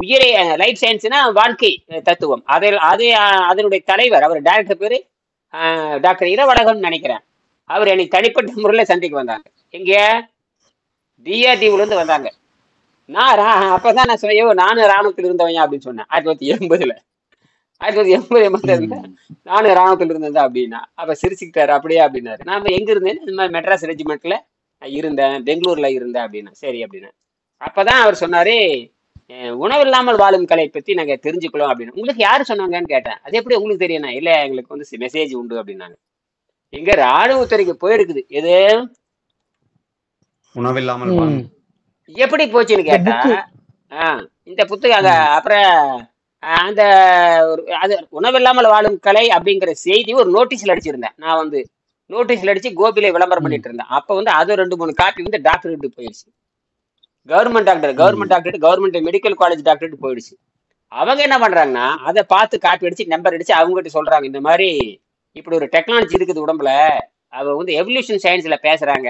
உயிரை லைஃப் சயின்ஸ்னா வாழ்க்கை தத்துவம், அதனுடைய தலைவர், அவர் டைரக்டர் பேரு டாக்டர் இரவழகன் நினைக்கிறேன். அவர் என்னை தனிப்பட்ட முறையில் சந்திக்க வந்தாங்க. எங்க DRDOல இருந்து வந்தாங்க. நான் அப்பதான் நான் சொன்னேன், நானும் ராணுவத்தில் இருந்தவன் அப்படின்னு சொன்னேன். 1980 நானும் ராணுவத்தில் இருந்தேன் அப்படின்னா. அப்ப சிரிச்சுக்கிட்டாரு. அப்படியே அப்படின்னாரு. நாம எங்க இருந்தேன்? இந்த மாதிரி மெட்ராஸ் ரெஜிமெண்ட்ல இருந்தேன், பெங்களூர்ல இருந்தேன் அப்படின்னா. சரி அப்படின்னா. அப்பதான் அவர் சொன்னாரு, உணவு இல்லாமல் வாழும் கலை பத்தி நாங்க தெரிஞ்சுக்கலாம் அப்படின்னு. உங்களுக்கு யாரு சொன்னாங்கன்னு கேட்டேன். அது எப்படி உங்களுக்கு தெரியும்? இல்ல எங்களுக்கு வந்து மெசேஜ் உண்டு அப்படின்னாங்க. எங்க ராணுவத்துறைக்கு போயிருக்குது. எது உணவில்லாமல் எப்படி போச்சுன்னு கேட்டா, இந்த புத்தகம் அப்புறம் அந்த அது உணவில்லாமல் வாழும் கலை அப்படிங்கிற செய்தி ஒரு நோட்டீஸ்ல அடிச்சிருந்தேன். நான் வந்து நோட்டீஸ்ல அடிச்சு கோபில விளம்பரம் பண்ணிட்டு இருந்தேன். அப்ப வந்து அது 2-3 காப்பி வந்து டாக்டர்கிட்ட போயிடுச்சு. Government doctor government medical college டாக்டர்கிட்ட போயிடுச்சு. அவங்க என்ன பண்றாங்கன்னா, அதை பார்த்து காப்பி அடிச்சு நம்பர் அடிச்சு அவங்ககிட்ட சொல்றாங்க, இந்த மாதிரி இப்படி ஒரு டெக்னாலஜி இருக்குது உடம்புல, அவ வந்து எவல்யூஷன் சயின்ஸ்ல பேசுறாங்க,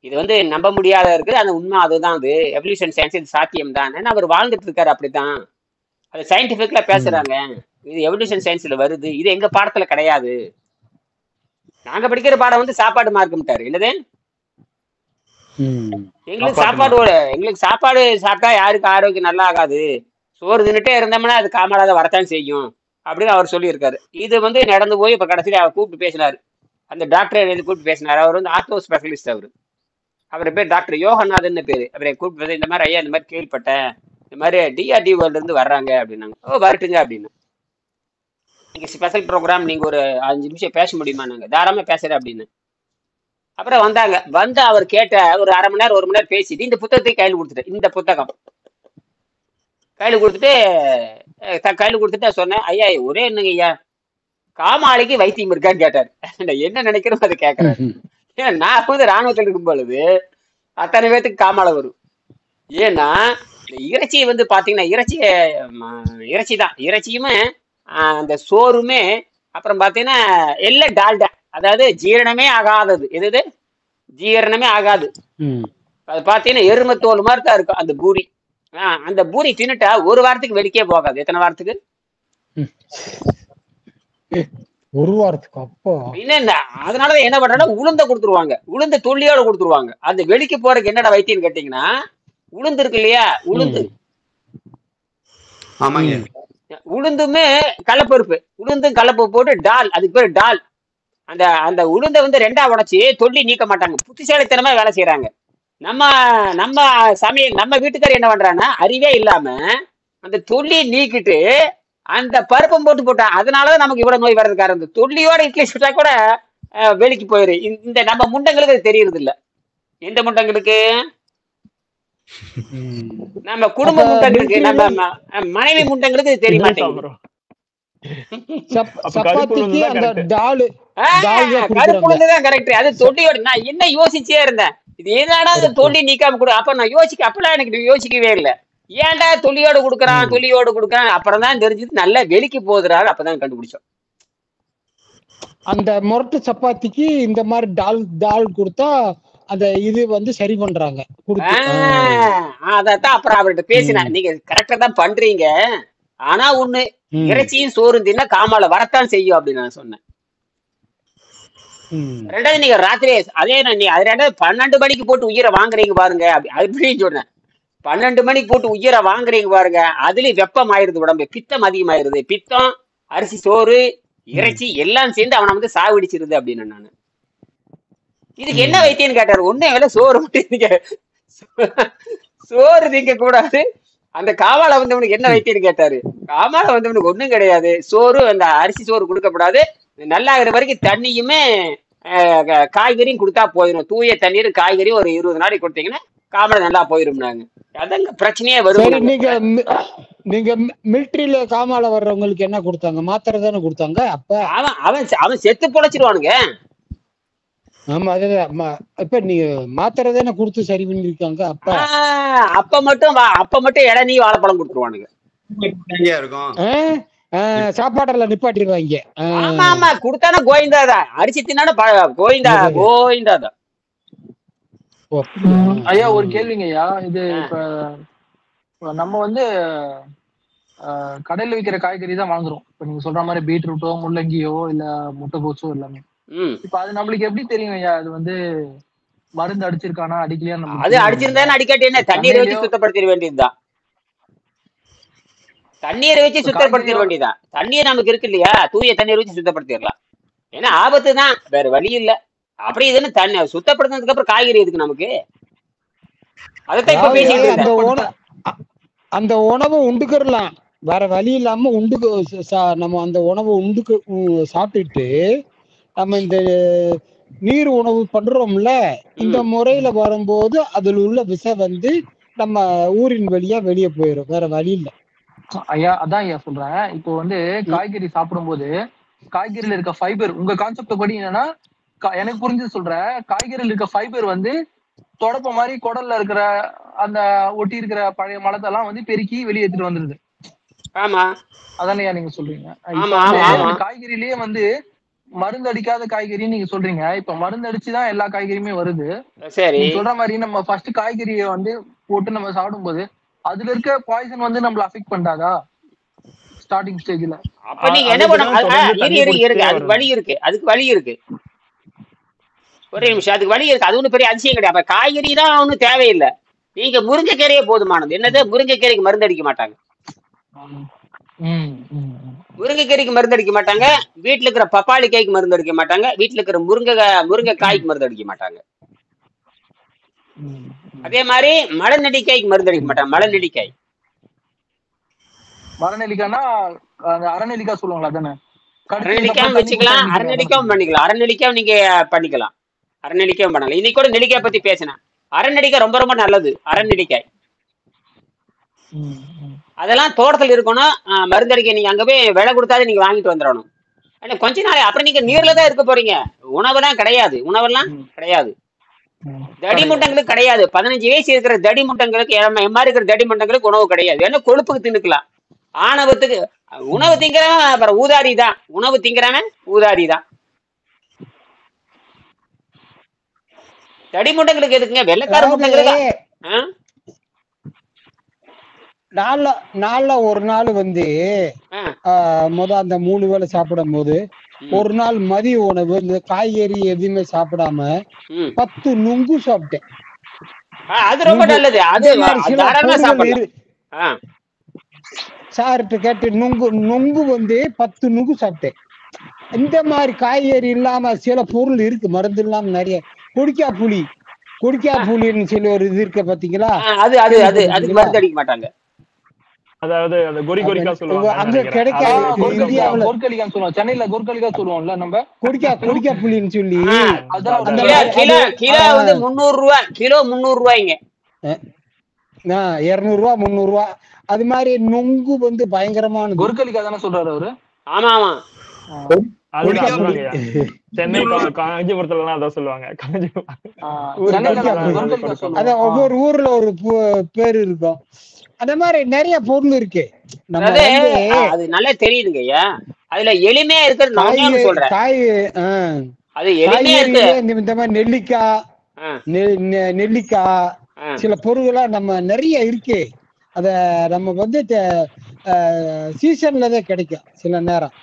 இது வந்து நம்ப முடியாத இருக்குது, அந்த உண்மை அதுதான், அது எவல்யூஷன் சயின்ஸ், இது சாத்தியம் தான். ஏன்னா அவர் வாழ்ந்துட்டு இருக்காரு அப்படித்தான், அது சயின்டிபிக்ல பேசுறாங்க, இது எவல்யூஷன் சயின்ஸ்ல வருது, இது எங்க பாடத்துல கிடையாது. நாங்க படிக்கிற பாடம் வந்து சாப்பாடு மார்க்கம்ட்டாரு. என்னது எங்களுக்கு சாப்பாடு சாப்பிட்டா யாருக்கு ஆரோக்கியம் நல்லா ஆகாது, சோறு தின்னுட்டே இருந்தோம்னா அது காமராத வரத்தான் செய்யும் அப்படின்னு அவர் சொல்லியிருக்காரு. இது வந்து நடந்து போய் இப்ப கடைசியில அவர் கூப்பிட்டு பேசினாரு, அந்த டாக்டர் கூப்பிட்டு பேசினாரு. அவர் வந்து ஆர்த்தோ ஸ்பெஷலிஸ்ட். அவர் பேர் டாக்டர் யோகநாதன் பேரு. அவரை கூப்பிட்டு இந்த மாதிரி ஐயா இந்த மாதிரி கேள்விப்பட்டேன், இந்த மாதிரி DRDO இருந்து வர்றாங்க அப்படின்னாங்க. ஓ வரட்டுங்க அப்படின்னு. நீங்க ஸ்பெஷல் ப்ரோக்ராம் நீங்க ஒரு 5 நிமிஷம் பேச முடியுமா? நாங்க தாராளமா பேசுறேன் அப்படின்னு. அப்புறம் வந்தாங்க. வந்து அவர் கேட்ட ஒரு அரை மணி நேரம் 1 மணி நேரம் பேசிட்டு இந்த புத்தகத்தை கையில் கொடுத்துட்டேன். இந்த புத்தகம் கையில் கொடுத்துட்டு சொன்னேன், ஐயா ஒரே என்னங்க ஐயா, காமாலைக்கு வைத்தியம் இருக்கான்னு கேட்டார். என்ன நினைக்கிறோம் அதை கேட்கறாரு. ஏன்னா நான் வந்து ராணுவத்தில் இருக்கும் பொழுது அத்தனை பேர்த்துக்கு காமாலை வரும். ஏன்னா இந்த இறைச்சியை வந்து பாத்தீங்கன்னா இறைச்சி தான், இறைச்சியுமே அந்த சோறுமே அப்புறம் பாத்தீங்கன்னா எல்லாம் டால்டா, அதாவது ஜீரணமே ஆகாதது. எது ஜீரணமே ஆகாது. அது பாத்தீங்கன்னா எருமத்தோல் மாதிரி தான் இருக்கும் அந்த பூரி. அந்த பூரி தின்னுட்டா 1 வாரத்துக்கு வெளிக்கே போகாது. எத்தனை வாரத்துக்கு? 1 வாரத்துக்கு. அப்போ என்ன அதனாலதான் என்ன பண்றாங்கன்னா உளுந்த கொடுத்துருவாங்க, உளுந்து துள்ளியோட கொடுத்துருவாங்க. அந்த வெளிக்கு போறதுக்கு என்னடா வைத்தியம் கேட்டீங்கன்னா உளுந்து இருக்கு இல்லையா, உளுந்துமே கடலப்பருப்பு, உளுந்தும் கடலப்பருப்பு போட்டு டால், அதுக்கு பேர் டால். அந்த உளுந்தை வந்து 2ஆ உடைச்சு தொல்லி நீக்க மாட்டாங்க, புத்திசாலித்தனமா வேலை செய்யறாங்க. நம்ம சமையல் நம்ம வீட்டுக்காரர் என்ன பண்றாங்கன்னா அறிவே இல்லாம அந்த தொல்லியை நீக்கிட்டு அந்த பருப்பம் போட்டா, அதனாலதான் நமக்கு இவ்வளவு நோய் வர்றதுக்கார. அந்த தொல்லியோட இட்லி சுட்டா கூட வெளிக்கு போயிரு. இந்த நம்ம முண்டங்களுக்கு அது தெரியறது இல்ல. எந்த முண்டங்களுக்கு? நம்ம குடும்ப முண்டங்களுக்கு, நம்ம மனைவி முண்டங்களுக்கு தெரிய மாட்டேங்குது. கருப்புதான் கரெக்ட். அது தொல்லியோட நான் என்ன யோசிச்சே இருந்தேன், இது ஏதாடா தொல்லி நீக்காம கூட. அப்ப நான் அப்பெல்லாம் எனக்கு யோசிக்கவே இல்லை. ஏன்டா தொல்லியோடு கொடுக்குறான். அப்புறம் தான் தெரிஞ்சது நல்லா வெளிக்கு போகுதுறாரு. அப்பதான் கண்டுபிடிச்சோம். அந்த முரட்டு சப்பாத்திக்கு இந்த மாதிரி டால் கொடுத்தா அந்த இது வந்து சரி பண்றாங்க. அதத்தான் அப்புறம் அவர்கிட்ட பேசினேன். நீங்க கரெக்டா தான் பண்றீங்க, ஆனா ஒண்ணு இறைச்சியும் சோறும் தின்னா காமால வரத்தான் செய்யும் அப்படின்னு நான் சொன்னேன். 2வது நீங்க ராத்திரி அதே 12 மணிக்கு போட்டு உயிரை வாங்குறீங்க பாருங்க அப்படின்னு சொன்னேன். 12 மணிக்கு போட்டு உயிரை வாங்குறீங்க பாருங்க, அதுலயும் வெப்பம் ஆயிருது உடம்பு, பித்தம் அதிகமாயிருது. பித்தம், அரிசி, சோறு, இறைச்சி எல்லாம் சேர்ந்து அவனை வந்து சாவிடிச்சிருது அப்படின்னு நானு. இதுக்கு என்ன வைத்தியம்னு கேட்டாரு. ஒண்ணு வேலை சோறு மட்டும் சோறு திங்க கூடாது. அந்த காவால வந்தவனுக்கு என்ன வைத்தியம்னு கேட்டாரு. காவால வந்தவனுக்கு ஒண்ணும் கிடையாது, சோறு அந்த அரிசி சோறு கொடுக்கப்படாது, நல்லா ஆகிற வரைக்கும் தண்ணியுமே காய்கறியும் கொடுத்தா போயிடும். தூய தண்ணீர் காய்கறி ஒரு 20 நாளைக்கு கொடுத்தீங்கன்னா காமலை நல்லா போயிரும்னாங்க. அதங்க பிரச்சனையே வரும். நீங்க மிலிட்டரியில காமால வர்றவங்களுக்கு என்ன கொடுத்தாங்க? மாத்திரை தானே கொடுத்தாங்க. அப்ப அவன் செத்து பொழைச்சிருவானுங்க. ஆமா, அதுதான். இப்ப நீங்க மாத்திரை தானே கொடுத்து சரி பண்ணிருக்காங்க. அப்ப மட்டும் இளநீ வாழைப்பழம் கொடுத்துருவானுங்க. சாப்பாடெல்லாம் நிப்பாட்டிடுவாங்க. ஆமா கொடுத்தானா கோவிந்தாதான், அரிசி தின்னானா கோவிந்தாதான். ஐயா ஒரு கேள்விங்க ஐயா. இது இப்ப நம்ம வந்து கடையில விற்கிற காய்கறி தான் வாங்குறோம். இப்ப நீங்க சொல்ற மாதிரி பீட்ரூட்டோ முள்ளங்கியோ இல்ல முட்டைகோஸோ எல்லாமே. இப்ப அது நம்மளுக்கு எப்படி தெரியும் ஐயா அது வந்து மருந்து அடிச்சிருக்கானா அடிக்கலையா? அது அடிச்சிருந்தா அடிக்காட்டி என்ன, தண்ணீரை வச்சு சுத்தப்படுத்திட வேண்டியதுதான். தண்ணீரை வச்சு சுத்தப்படுத்திட வேண்டியதான். தண்ணீர் நமக்கு இருக்கு இல்லையா, தூய தண்ணீர் வச்சு சுத்தப்படுத்திடலாம். ஏன்னா ஆபத்து தான், வேற வழி இல்ல. அப்படி இதுன்னு தண்ணி சுத்தப்படுத்தினதுக்கு அப்புறம் காய்கறி எதுக்கு நமக்கு? அதைத்தான் இப்ப பேசிட்டு அந்த உணவை உண்டுக்கலாம், வேற வழி இல்லாம நம்ம அந்த உணவை சாப்பிட்டுட்டு நம்ம இந்த நீர் உணவு பண்றோம்ல, இந்த முறையில வரும்போது அதுல உள்ள விஷம் வந்து நம்ம ஊரின் வழியா வெளியே போயிடும், வேற வழி இல்லை. ஐயா அதான் ஐயா சொல்றேன். இப்போ வந்து காய்கறி சாப்பிடும் போது காய்கறியில இருக்க ஃபைபர், உங்க கான்செப்ட் படி என்னன்னா, எனக்கு புரிஞ்சு சொல்றேன், காய்கறியில இருக்க ஃபைபர் வந்து தொடப்ப மாதிரி குடல்ல இருக்கிற அந்த ஒட்டி இருக்கிற பழைய மலத்தெல்லாம் வந்து பெருக்கி வெளியேற்றிட்டு வந்துருது. ஆமா அதானயா நீங்க சொல்றீங்க. காய்கறியிலேயே வந்து மருந்து அடிக்காத காய்கறின்னு நீங்க சொல்றீங்க. இப்ப மருந்து அடிச்சுதான் எல்லா காய்கறியுமே வருது. நீங்க சொல்ற மாதிரி நம்ம ஃபர்ஸ்ட் காய்கறியை வந்து போட்டு நம்ம சாப்பிடும் போது அதுல இருக்க பாய்சன் வந்து நம்மள அஃபெக்ட் பண்ணாதா ஸ்டார்டிங் ஸ்டேஜ்ல? அப்ப நீங்க என்ன பண்ணணும், அதுக்கு வழி இருக்கு. ஒரே நிமிஷம், அதுக்கு வழி இருக்கு. அது ஒன்றும் பெரிய அதிசயம் கிடையாது. அப்ப காய்கறி தான் ஒன்றும் தேவையில்லை. நீங்க முருங்கைக்கீரையே போதுமானது. என்னது, முருங்கைக்கீரைக்கு மருந்து அடிக்க மாட்டாங்க. முருங்கைக்கீரைக்கு மருந்து அடிக்க மாட்டாங்க. வீட்டுல இருக்கிற பப்பாளி காய்க்கு மருந்து அடிக்க மாட்டாங்க. வீட்டுல இருக்கிற முருங்கைக்காய்க்கு மருந்து அடிக்க மாட்டாங்க. அதே மாதிரி மலநெல்லிக்காய்க்கு மருந்து அடிக்க மாட்டாங்க. மரநெல்லிக்காய்னா அரைநெல்லிக்காய் சொல்லுவாங்களா தானே? அரைநெல்லிக்காயும் வச்சுக்கலாம், அரைநெல்லிக்காயும் பண்ணிக்கலாம். அரைநெல்லிக்காயும் நீங்க பண்ணிக்கலாம், அரைநெல்லிக்காயும் பண்ணலாம். இன்னைக்கு கூட நெல்லிக்காய் பத்தி பேசினேன். அரைநெல்லிக்காய் ரொம்ப ரொம்ப நல்லது. அரைநெல்லிக்காய் அதெல்லாம் தோட்டத்தில் இருக்கணும். மருந்தடிக்க நீங்க அங்க போய் விலை கொடுத்தாது நீங்க வாங்கிட்டு வந்துடணும். கொஞ்ச நாள் அப்புறம் நீங்க நீர்ல தான் இருக்க போறீங்க. உணவெல்லாம் கிடையாது. தடிமுண்டங்களுக்கு கிடையாது. 15 வயசு இருக்கிற தடிமுண்டங்களுக்கு, எம்மா இருக்கிற தடிமுண்டங்களுக்கு உணவு கிடையாது. ஏன்னா கொழுப்புக்கு தின்னுக்கலாம். ஆணவத்துக்கு உணவு திங்கிறவன் அப்புறம் ஊதாரி தான். உணவு திங்கிறவன் ஊதாரி தான். தடிமுண்டங்களுக்கு எதுக்குங்க? வெள்ளைக்கார முண்டங்களுக்கு நாள்ல ஒரு நாள் வந்து அந்த 3 வேளை சாப்பிடும் போது ஒரு நாள் மதிய உணவு இந்த காய்கறி எதுவுமே சாப்பிடாம 10 நுங்கு சாப்பிட்டேன். அது ரொம்ப நல்லது. அது சார்ட்டு கேட்டு நுங்கு வந்து 10 நுங்கு சாப்பிட்டேன். இந்த மாதிரி காய்கறி இல்லாம சில பொருள் இருக்கு, மருந்து இல்லாம நிறைய. கொடிக்கா புளின்னு சொல்லி ஒரு இது இருக்கு பாத்தீங்களா? அது மருந்து அடிக்க மாட்டாங்க. அதாவது அந்த கோரிகா சொல்லுவாங்க. அங்க கிடைக்காது. கோர்கலிகா சொல்லுவாங்க. சென்னையில கோர்கலிகா சொல்லுவோம்ல நம்ம. கொடிக்கா புளின்னு சொல்லி கிலோ வந்து 300 ரூபாய். கிலோ 300 ரூபாய்ங்க. 200 ரூபா 300 ரூபா. அது மாதிரி நொங்கு வந்து பயங்கரமான. கோர்கலிகா தானே சொல்றாரு அவரு? ஆமா சென்னை காஞ்சிபுரத்துல அதான் சொல்லுவாங்க. அதான் ஒவ்வொரு ஊர்ல ஒரு பேரு இருக்கும். அந்த மாதிரி நிறைய பொருள் இருக்கு. அது நல்லா தெரியுதுங்க ஐயா. அதுல எளிமையா இருக்கிறது நான் சொல்றேன். அது எளிமையா இருக்கு. இந்த மாதிரி நெல்லிக்காய் சில பொருள்கள்லாம் நம்ம நிறைய இருக்கு. அத நம்ம வந்து சீசன்ல தான் கிடைக்கும். சில நேரம்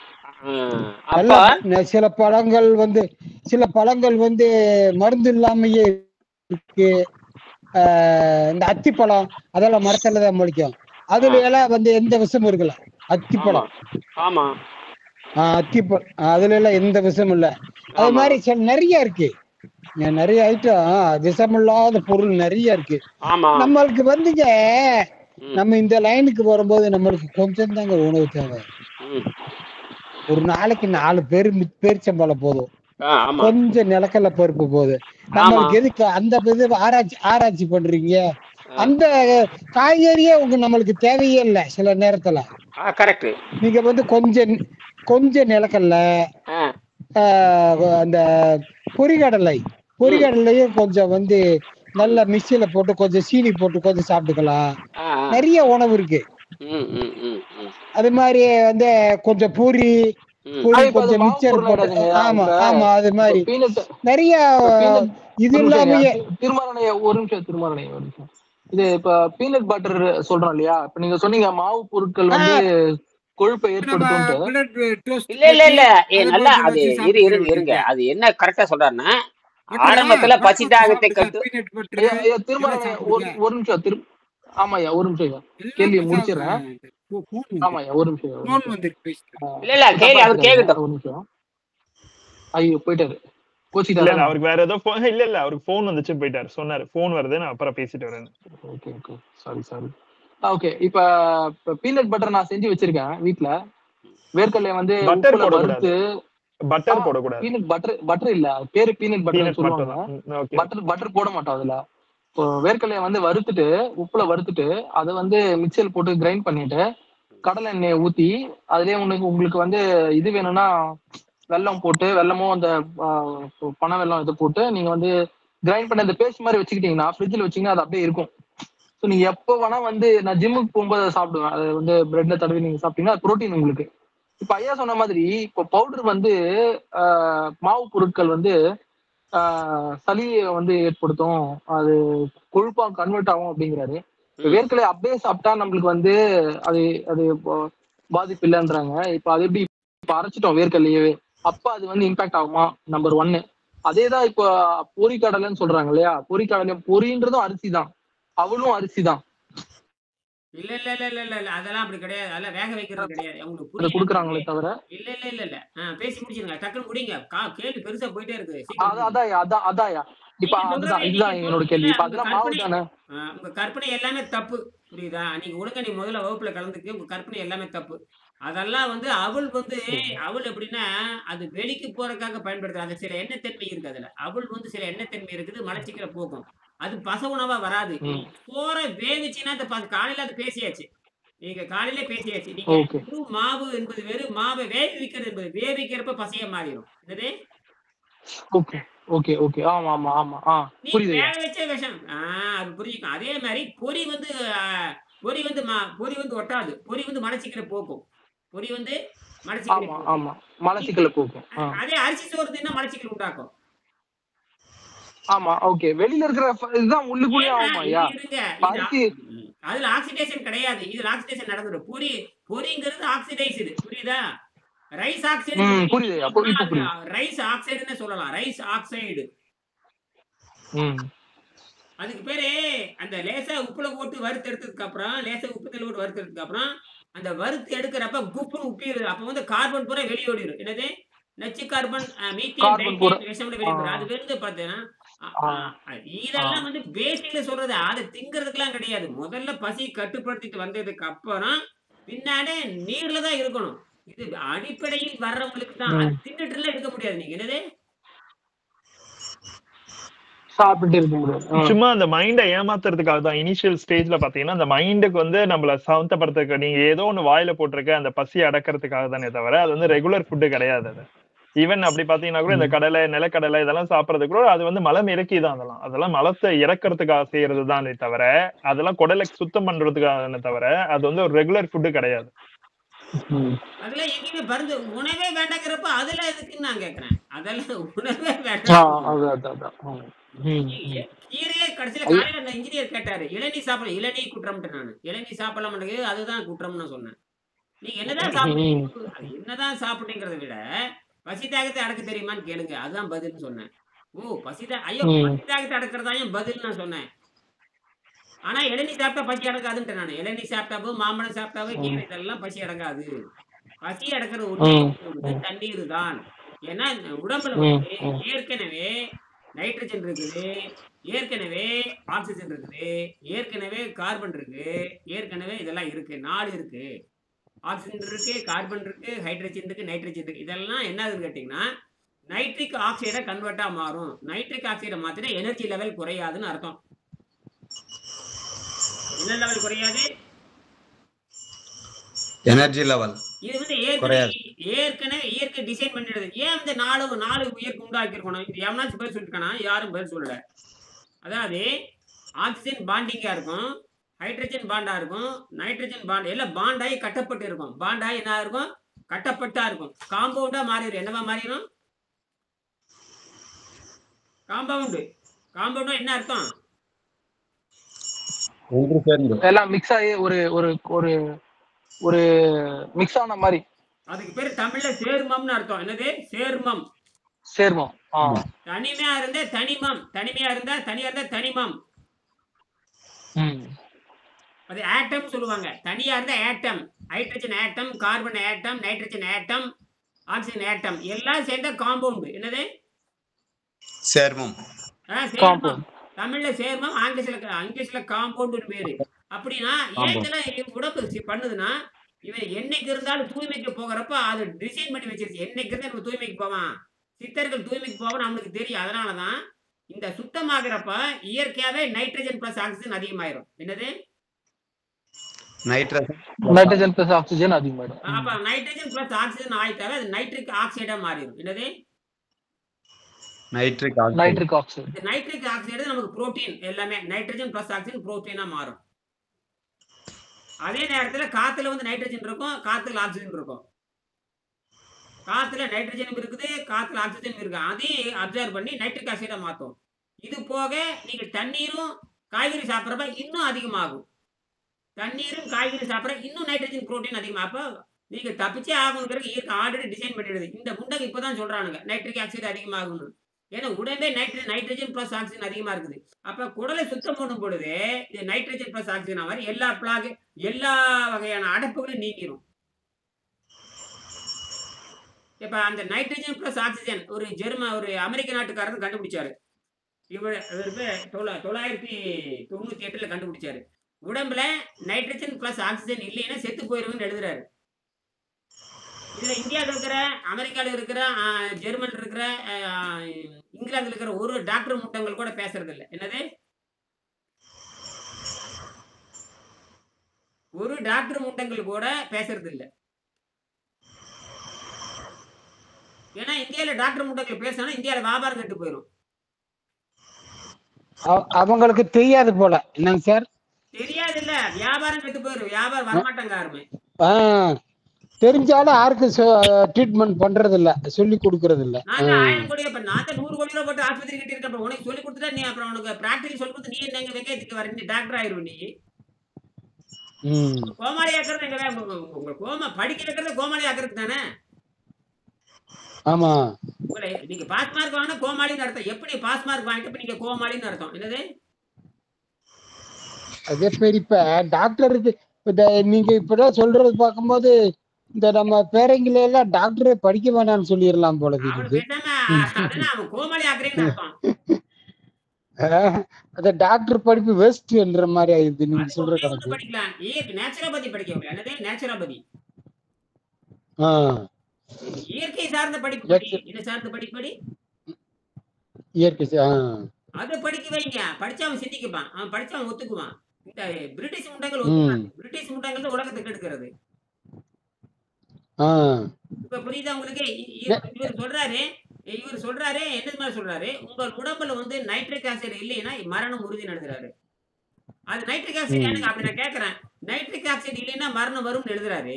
சில பழங்கள் வந்து மருந்து இல்லாமயே இருக்கு. இந்த அத்திப்பழம் அதெல்லாம் மரத்துல தான் முளைக்கும். அதுல எல்லாம் வந்து எந்த விஷமும் இருக்கல. அத்திப்பழம் அதுல எல்லாம் எந்த விஷமும் இல்ல. அது மாதிரி சில நிறைய இருக்கு. நிறைய ஐட்டம் விஷமில்லாத பொருள் நிறைய இருக்கு. நம்மளுக்கு வந்துங்க நம்ம இந்த லைனுக்கு வரும்போது நம்மளுக்கு கொஞ்சம் தாங்க உணவு தேவை. ஒரு நாளைக்கு 4 பேரிச்சம்பழம் போதும், கொஞ்சம் நிலக்கடலை பருப்பு போதும். நம்மளுக்கு எதுக்கு அந்த இது ஆராய்ச்சி பண்றீங்க? அந்த காய்கறியே நம்மளுக்கு தேவையே இல்லை சில நேரத்துல. நீங்க வந்து கொஞ்சம் நிலக்கடலை, அந்த பொரிகடலையும் கொஞ்சம் வந்து நல்லா மிக்சியில போட்டு கொஞ்சம் சீனி போட்டு கொஞ்சம் சாப்பிட்டுக்கலாம். நிறைய உணவு இருக்கு. அது மாதிரி வந்து கொஞ்சம் பூரி கொஞ்சம் மிக்சர் போட்டு. ஆமா அது மாதிரி நிறைய இது இல்லாம. ஒரு நிமிஷம். இது இப்ப பீனட் பட்டர் சொல்றோம் இல்லையா? இப்ப நீங்க சொன்னீங்க மாவு பொருட்கள் வந்து கொழுப்பை ஏற்படுத்தும். இல்ல நல்லா அது இருங்க. அது என்ன கரெக்டா சொல்றாருன்னா, ஆரம்பத்துல பசி தாகத்தை கட்டு. ஒரு நிமிஷம். ஆமாய்யா ஒரு நிமிஷம் கேள்வியை முடிச்சிடறேன். ஆமாய்யா ஒரு நிமிஷம். இல்ல கேள்வி அவர் கேட்கட்டும். ஒரு நிமிஷம். ஐயோ போயிட்டாரு. அவருக்கு வேற ஏதோ அவருக்கு போன் வந்துச்சு போயிட்டாரு. சொன்னாரு போன் வருது, நான் அப்புறம் பேசிட்டு வரேன். சாரி. ஓகே. இப்ப பீனட் பட்டர் நான் செஞ்சு வச்சிருக்கேன் வீட்டுல. வேர்க்கடலை வந்து உப்புல வறுத்து. பட்டர் போடக்கூடாது. பீனட் பட்டர் இல்ல, பேரு பீனட் பட்டர் சொல்லுவாங்க. பட்டர் போட மாட்டோம் அதுல. இப்போ வேர்க்கடலையை வந்து வறுத்துட்டு உப்புல வறுத்துட்டு அதை வந்து மிக்சியில் போட்டு கிரைண்ட் பண்ணிட்டு கடலை எண்ணெயை ஊத்தி அதுலயே உங்களுக்கு வந்து இது வேணும்னா வெல்லம் போட்டு, வெல்லமும் அந்த பனை வெல்லம் இதை போட்டு நீங்க வந்து கிரைண்ட் பண்ணி அந்த பேஸ்ட் மாதிரி வச்சுக்கிட்டீங்கன்னா ஃப்ரிட்ஜில் வச்சீங்கன்னா அது அப்படியே இருக்கும். ஸோ நீங்க எப்போ வேணா வந்து நான் ஜிம்முக்கு போகும்போது அதை சாப்பிடுவேன். அது வந்து பிரெட்ல தடவி நீங்க சாப்பிட்டீங்கன்னா அது ப்ரோட்டீன் உங்களுக்கு. இப்ப ஐயா சொன்ன மாதிரி இப்போ பவுடர் வந்து மாவு பொருட்கள் வந்து சளியை வந்து ஏற்படுத்தும், அது கொழுப்பா கன்வெர்ட் ஆகும் அப்படிங்கிறாரு. வேர்க்கடலை அப்படியே சாப்பிட்டா நம்மளுக்கு வந்து அது பாதிப்பு இல்லைன்றாங்க. இப்ப அது எப்படி இப்ப அரைச்சிட்டோம் வேர்க்கடலையே, அப்ப அது வந்து இம்பாக்ட் ஆகுமா? நம்பர் 1. அதேதான் இப்ப பொரிக்கடலைன்னு சொல்றாங்க இல்லையா? பொரிக்கடலை பொரின்றதும் அரிசி தான், அவளும் அரிசி தான். இல்ல இல்ல இல்ல இல்ல இல்ல இல்ல அதெல்லாம் அப்படி கிடையாது. அதெல்லாம் வேக வைக்கிறது கிடையாது. உங்களுக்கு புரியல குடுக்குறாங்களே தவிர. இல்ல இல்ல இல்ல இல்ல பேசி முடிச்சிருங்க, டக்குன்னு முடிங்க. கேள்வி பெருசா போயிட்டே இருக்கு. அதாயா இப்ப அதுதான், இதுதான் என்னோட கேள்வி. இப்ப அதெல்லாம் மாவு தானே. உங்க கற்பனை எல்லாமே தப்பு, புரியுதா? நீங்க ஒழுங்கா நீ முதல்ல வகுப்புல கலந்துக்கு. உங்க கற்பனை எல்லாமே தப்பு. அதெல்லாம் வந்து அவள் வந்து அவள் எப்படின்னா அது வெளிக்கு போறதுக்காக பயன்படுத்துறது. அது சில எண்ணத்தன்மை இருக்கு. அதுல அவள் வந்து சில எண்ணத்தன்மை இருக்குது, மலச்சிக்கல போக்கும். அது பச உணவா வராது. போற வேவிச்சுன்னா அந்த காலையில அது பேசியாச்சு. நீங்க காலையில பேசியாச்சு. நீங்க மாவு என்பது வேறு, மாவை வேவிக்கிறது என்பது வேவிக்கிறப்ப பசையா மாறிடும். என்னது? ஓகே ஓகே ஆமா ஆமா ஆமா புரியுது. வேக வச்ச விஷம் அது புரிஞ்சுக்கும். அதே மாதிரி பொரி வந்து பொரி வந்து ஒட்டாது. பொரி வந்து மலச்சிக்கல போக்கும். பொரி வந்து மலச்சிக்கல போக்கும். அதே அரிசி சோறு தின்னா மலச்சிக்கல் உண்டாக்கும். ஆமா ஓகே. வெளியில இருக்கிற இதுதான் உள்ளுக்குள்ளே ஆகுமாயா? அதுல ஆக்சிடேஷன் கிடையாது. இதுல ஆக்சிடேஷன் நடந்துடும். பொரிங்கிறது ஆக்சிடைஸ்டு, புரியுதா? ரைஸ் ஆக்சைடு புரியுது. ரைஸ் ஆக்சைடுன்னு சொல்லலாம். ரைஸ் ஆக்சைடு அதுக்கு பேரு. அந்த லேசா உப்புல போட்டு வறுத்து எடுத்ததுக்கு அப்புறம், லேசா உப்பு தண்ணி போட்டு வறுத்ததுக்கு அப்புறம் அந்த வறுத்து எடுக்கிறப்ப குப்புன்னு உப்பிடுது. அப்ப வந்து கார்பன் பூரா வெளியோடிடும். என்னது? நச்சு கார்பன், மீத்தேன், விஷம் வெளியிடும். அது வந்து பாத்தீங்கன்னா இதெல்லாம் வந்து பேசிக்ல சொல்றது. அதை திங்கிறதுக்கெல்லாம் கிடையாது. முதல்ல பசி கட்டுப்படுத்திட்டு வந்ததுக்கு அப்புறம் பின்னாடி நீர்ல தான் இருக்கணும். இது அடிப்படையில் வர்றவங்களுக்கு தான். அது தின்னுட்டுல இருக்க முடியாது. நீங்க என்னது சாப்பிட்டு இருக்க முடியாது. சும்மா அந்த மைண்டை ஏமாத்துறதுக்காக தான். இனிஷியல் ஸ்டேஜ்ல பாத்தீங்கன்னா அந்த மைண்டுக்கு வந்து நம்மள சவுந்தப்படுறதுக்கு நீங்க ஏதோ ஒண்ணு வாயில போட்டிருக்க அந்த பசி அடக்கிறதுக்காக தானே தவிர அது வந்து ரெகுலர் ஃபுட்டு கிடையாது. அது ஈவன் அப்படி பாத்தீங்கன்னா கூட இந்த கடலை, நிலக்கடலை இதெல்லாம் சாப்பிடறது கூட அது வந்து மலம் இறக்கி தான். அதெல்லாம் மலத்தை இறக்கிறதுக்காக செய்யறது தானே தவிர அதெல்லாம் குடலை சுத்தம் பண்றதுக்காக தவிர அது வந்து ஒரு ரெகுலர் ஃபுட்டு கிடையாது. அதெல்லாம் எங்கேயுமே பருந்து உணவே வேண்டாங்கிறப்ப அதுல எதுக்குன்னு நான் கேக்குறேன். அதெல்லாம் உணவே வேண்டாம். கீரையே கடைசியில காலையில அந்த இன்ஜினியர் கேட்டாரு, இளநீ சாப்பிடலாம். இளநீ குற்றம்ட்டு நானு இளநீ சாப்பிடலாம் மாட்டேங்குது, அதுதான் குற்றம்னு சொன்னேன். நீங்க என்னதான் சாப்பிடுறீங்க, அது என்னதான் சாப்பிடுறீங்கிறத விட பசி தாகத்தை அடக்க தெரியுமான்னு கேளுங்க, அதுதான் பதில்னு சொன்னேன். பசி தாகத்தை அடக்கிறதா பதில் நான் சொன்னேன். ஆனா இளநீ சாப்பிட்டா பசி அடங்காதுன்ட்டு நானு. இளநீ சாப்பிட்டாவோ மாம்பழம் சாப்பிட்டாவோ கீரை இதெல்லாம் பசி அடங்காது. பசி அடக்கிற ஒண்ணு தண்ணீர் தான். ஏன்னா உடம்புல வந்து ஏற்கனவே நைட்ரஜன் இருக்குது, ஏற்கனவே ஆக்சிஜன் இருக்குது, ஏற்கனவே கார்பன் இருக்கு, ஏற்கனவே இதெல்லாம் இருக்கு. 4 இருக்கு. ஆக்சிஜன் இருக்கு, கார்பன் இருக்கு, ஹைட்ரஜன் இருக்கு, நைட்ரஜன் இருக்கு. இதெல்லாம் என்னதுன்னு கேட்டீங்கன்னா நைட்ரிக் ஆக்சைடை கன்வெர்ட்டா மாறும். நைட்ரிக் ஆக்சைடை மாத்தினா எனர்ஜி லெவல் குறையாதுன்னு அர்த்தம். என்ன லெவல் குறையாது? Energy level. இது வந்து ஏற்கனவே இயற்கை டிசைன் பண்ணிடுது. ஏன் இந்த 4 இயற்கை உண்டாக்கி இருக்கணும்? இது எவனாச்சும் பதில் சொல்லிருக்கானா? யாரும் பதில் சொல்லல. அதாவது ஆக்சிஜன் பாண்டிங்கா இருக்கும், ஹைட்ரஜன் பாண்டா இருக்கும், நைட்ரஜன் பாண்ட் எல்லாம் பாண்டாகி கட்டப்பட்டு இருக்கும். பாண்டாகி என்ன இருக்கும்? கட்டப்பட்டா இருக்கும். காம்பவுண்டா மாறிடும். என்னவா மாறிடும்? காம்பவுண்டா என்ன அர்த்தம்? எல்லாம் மிக்ஸ் ஆகி ஒரு ஒரு ஒரு ஒரு மிக்ஸ் ஆன மாதிரி. அதுக்கு பேரு தமிழ்ல சேர்மம்னு அர்த்தம். என்னது? சேர்மம். தனிமையா இருந்தா தனிமம், தனிமையா இருந்தா தனிமம். அது ஆட்டம் சொல்லுவாங்க. தனியா இருந்தா atom. Hydrogen atom, carbon atom, nitrogen atom, oxygen atom எல்லாம் சேர்ந்தா காம்பவுண்ட். என்னது? சேர்மம். தமிழ்ல சேர்மம், இங்கிலீஷ்ல காம்பவுண்ட் பேரு. அப்படின்னா ஏன் இதெல்லாம் உடம்பு பண்ணுதுன்னா இவன் என்னைக்கு இருந்தாலும் தூய்மைக்கு போகிறப்ப அது டிசைன் பண்ணி வச்சிருச்சு. என்னைக்கு இருந்தா நம்ம தூய்மைக்கு போவான், சித்தர்கள் தூய்மைக்கு போவான்னு நம்மளுக்கு தெரியும். அதனாலதான் இந்த சுத்தமாகிறப்ப இயற்கையாவே நைட்ரஜன் பிளஸ் ஆக்சிஜன் அதிகமாயிரும். என்னது? நைட்ரஜன் பிளஸ் ஆக்சிஜன் அதிகமாயிரும். அப்ப நைட்ரஜன் பிளஸ் ஆக்சிஜன் ஆயிட்டாவே அது நைட்ரிக் ஆக்சைடா மாறிடும். என்னது? Nitric oxide. நைட்ரிக் ஆக்சைடு நமக்கு புரோட்டீன். எல்லாமே நைட்ரஜன் பிளஸ் ஆக்சிஜன் புரோட்டீனா மாறும். அதே நேரத்துல காத்துல வந்து நைட்ரஜன் இருக்கும், காத்துல ஆக்சிஜன் இருக்கும். காத்துல நைட்ரஜனும் இருக்குது, காத்துல ஆக்சிஜன் இருக்கு. அதையும் அப்சர்வ் பண்ணி நைட்ரிக் ஆக்சைடா மாத்தும். இது போக நீங்க தண்ணீரும் காய்கறி சாப்பிட்றப்ப இன்னும் அதிகமாகும். தண்ணீரும் காய்கறி சாப்பிட்ற இன்னும் நைட்ரஜன் புரோட்டீன் அதிகமாக. அப்போ நீங்க தப்பிச்சே ஆகணுங்கிறது இயற்கை ஆல்ரெடி டிசைன் பண்ணிடுது. இந்த முண்டை இப்பதான் சொல்றானுங்க நைட்ரிக் ஆக்சைடு அதிகமாகும்னு. ஏன்னா உடம்பே நைட்ரஜன் பிளஸ் ஆக்சிஜன் அதிகமா இருக்குது. அப்ப குடலை சுத்தம் பண்ணும் பொழுது இது நைட்ரஜன் பிளஸ் ஆக்சிஜன் மாதிரி எல்லா வகையான அடைப்புகளும் நீங்கிரும். இப்ப அந்த நைட்ரஜன் பிளஸ் ஆக்சிஜன் ஒரு அமெரிக்க நாட்டுக்காரர் கண்டுபிடிச்சாரு. இவர் 998ல கண்டுபிடிச்சாரு. உடம்புல நைட்ரஜன் பிளஸ் ஆக்சிஜன் இல்லைன்னா செத்து போயிருவுன்னு எழுதுறாரு. இதுல இந்தியாவில் இருக்கிற, அமெரிக்காவில் இருக்கிற, ஜெர்மனில் இருக்கிற, இங்கிலாந்துல இருக்கிற ஒரு டாக்டர் முட்டங்கள் கூட பேசுறது இல்லை. என்னது? ஒரு டாக்டர் முட்டங்கள் கூட பேசுறது இல்லை. ஏன்னா இந்தியாவில டாக்டர் முட்டங்கள் பேசினா இந்தியாவில வியாபாரம் கெட்டு போயிடும். அவங்களுக்கு தெரியாது போல. என்னங்க சார்? தெரியாது இல்ல, வியாபாரம் கெட்டு போயிடும். வியாபாரம் வரமாட்டாங்க யாருமே. தெரிஞ்சாலும் யாருக்கும் ட்ரீட்மெண்ட் பண்றது இல்ல, சொல்லி கொடுக்கறது இல்ல. நான் 1000 கோடி, இப்ப நான் 100 கோடி ரூபாய் போட்டு ஆஸ்பத்திரி கட்டி இருக்கேன். உனக்கு சொல்லி கொடுத்துட்டா நீ அப்புறம் உனக்கு பிராக்டிகல் சொல்லி கொடுத்து நீ என்ன வெங்காயத்துக்கு வர, நீ டாக்டர் ஆயிருவ. நீ கோமாளி ஆக்குறது எங்க? உங்க படிக்க வைக்கிறது கோமாளி ஆக்குறது தானே. ஆமா, நீங்க பாஸ் மார்க் வாங்கினா கோமாளின்னு அர்த்தம். எப்படி பாஸ் மார்க் வாங்கிட்டு நீங்க கோமாளின்னு அர்த்தம்? என்னது? அதே பேர் இப்ப டாக்டருக்கு நீங்க இப்பதான் சொல்றது பார்க்கும்போது இந்த நம்ம பேரங்கில எல்லாம் டாக்டரே படிக்க வேண்டாம்னு சொல்லிடலாம் போல இருக்கு. கோமாளி ஆக்குறீங்கன்னு அர்த்தம். அத டாக்டர் படிப்பு வேஸ்ட் என்ற மாதிரி ஆயிடுது நீங்க சொல்ற கணக்கு. படிக்கலாம். நேச்சுரோபதி படிக்க, என்னது நேச்சுரோபதி? இயற்கை சார்ந்த படிப்பு. இது சார்ந்த படிப்படி இயற்கை அதை படிக்க வைங்க. படிச்சவன் சிந்திக்குவான், அவன் படிச்சவன் ஒத்துக்குவான். இந்த பிரிட்டிஷ் முண்டங்கள் ஒத்துக்குவான். பிரிட்டிஷ் முண்டங்கள் தான் உலகத்துக்கு எடுக்கிறது. இப்ப புரியுதா உங்களுக்கு? இவர் சொல்றாரு என்ன மாதிரி சொல்றாரு, உங்க உடம்புல வந்து நைட்ரிக் ஆசிட் இல்லைன்னா மரணம் உறுதி நடத்துறாரு. அது நைட்ரிக் ஆசிட் எனக்கு அப்படி நான் கேட்கறேன். நைட்ரிக் ஆசிட் இல்லைன்னா மரணம் வரும்னு எழுதுறாரு.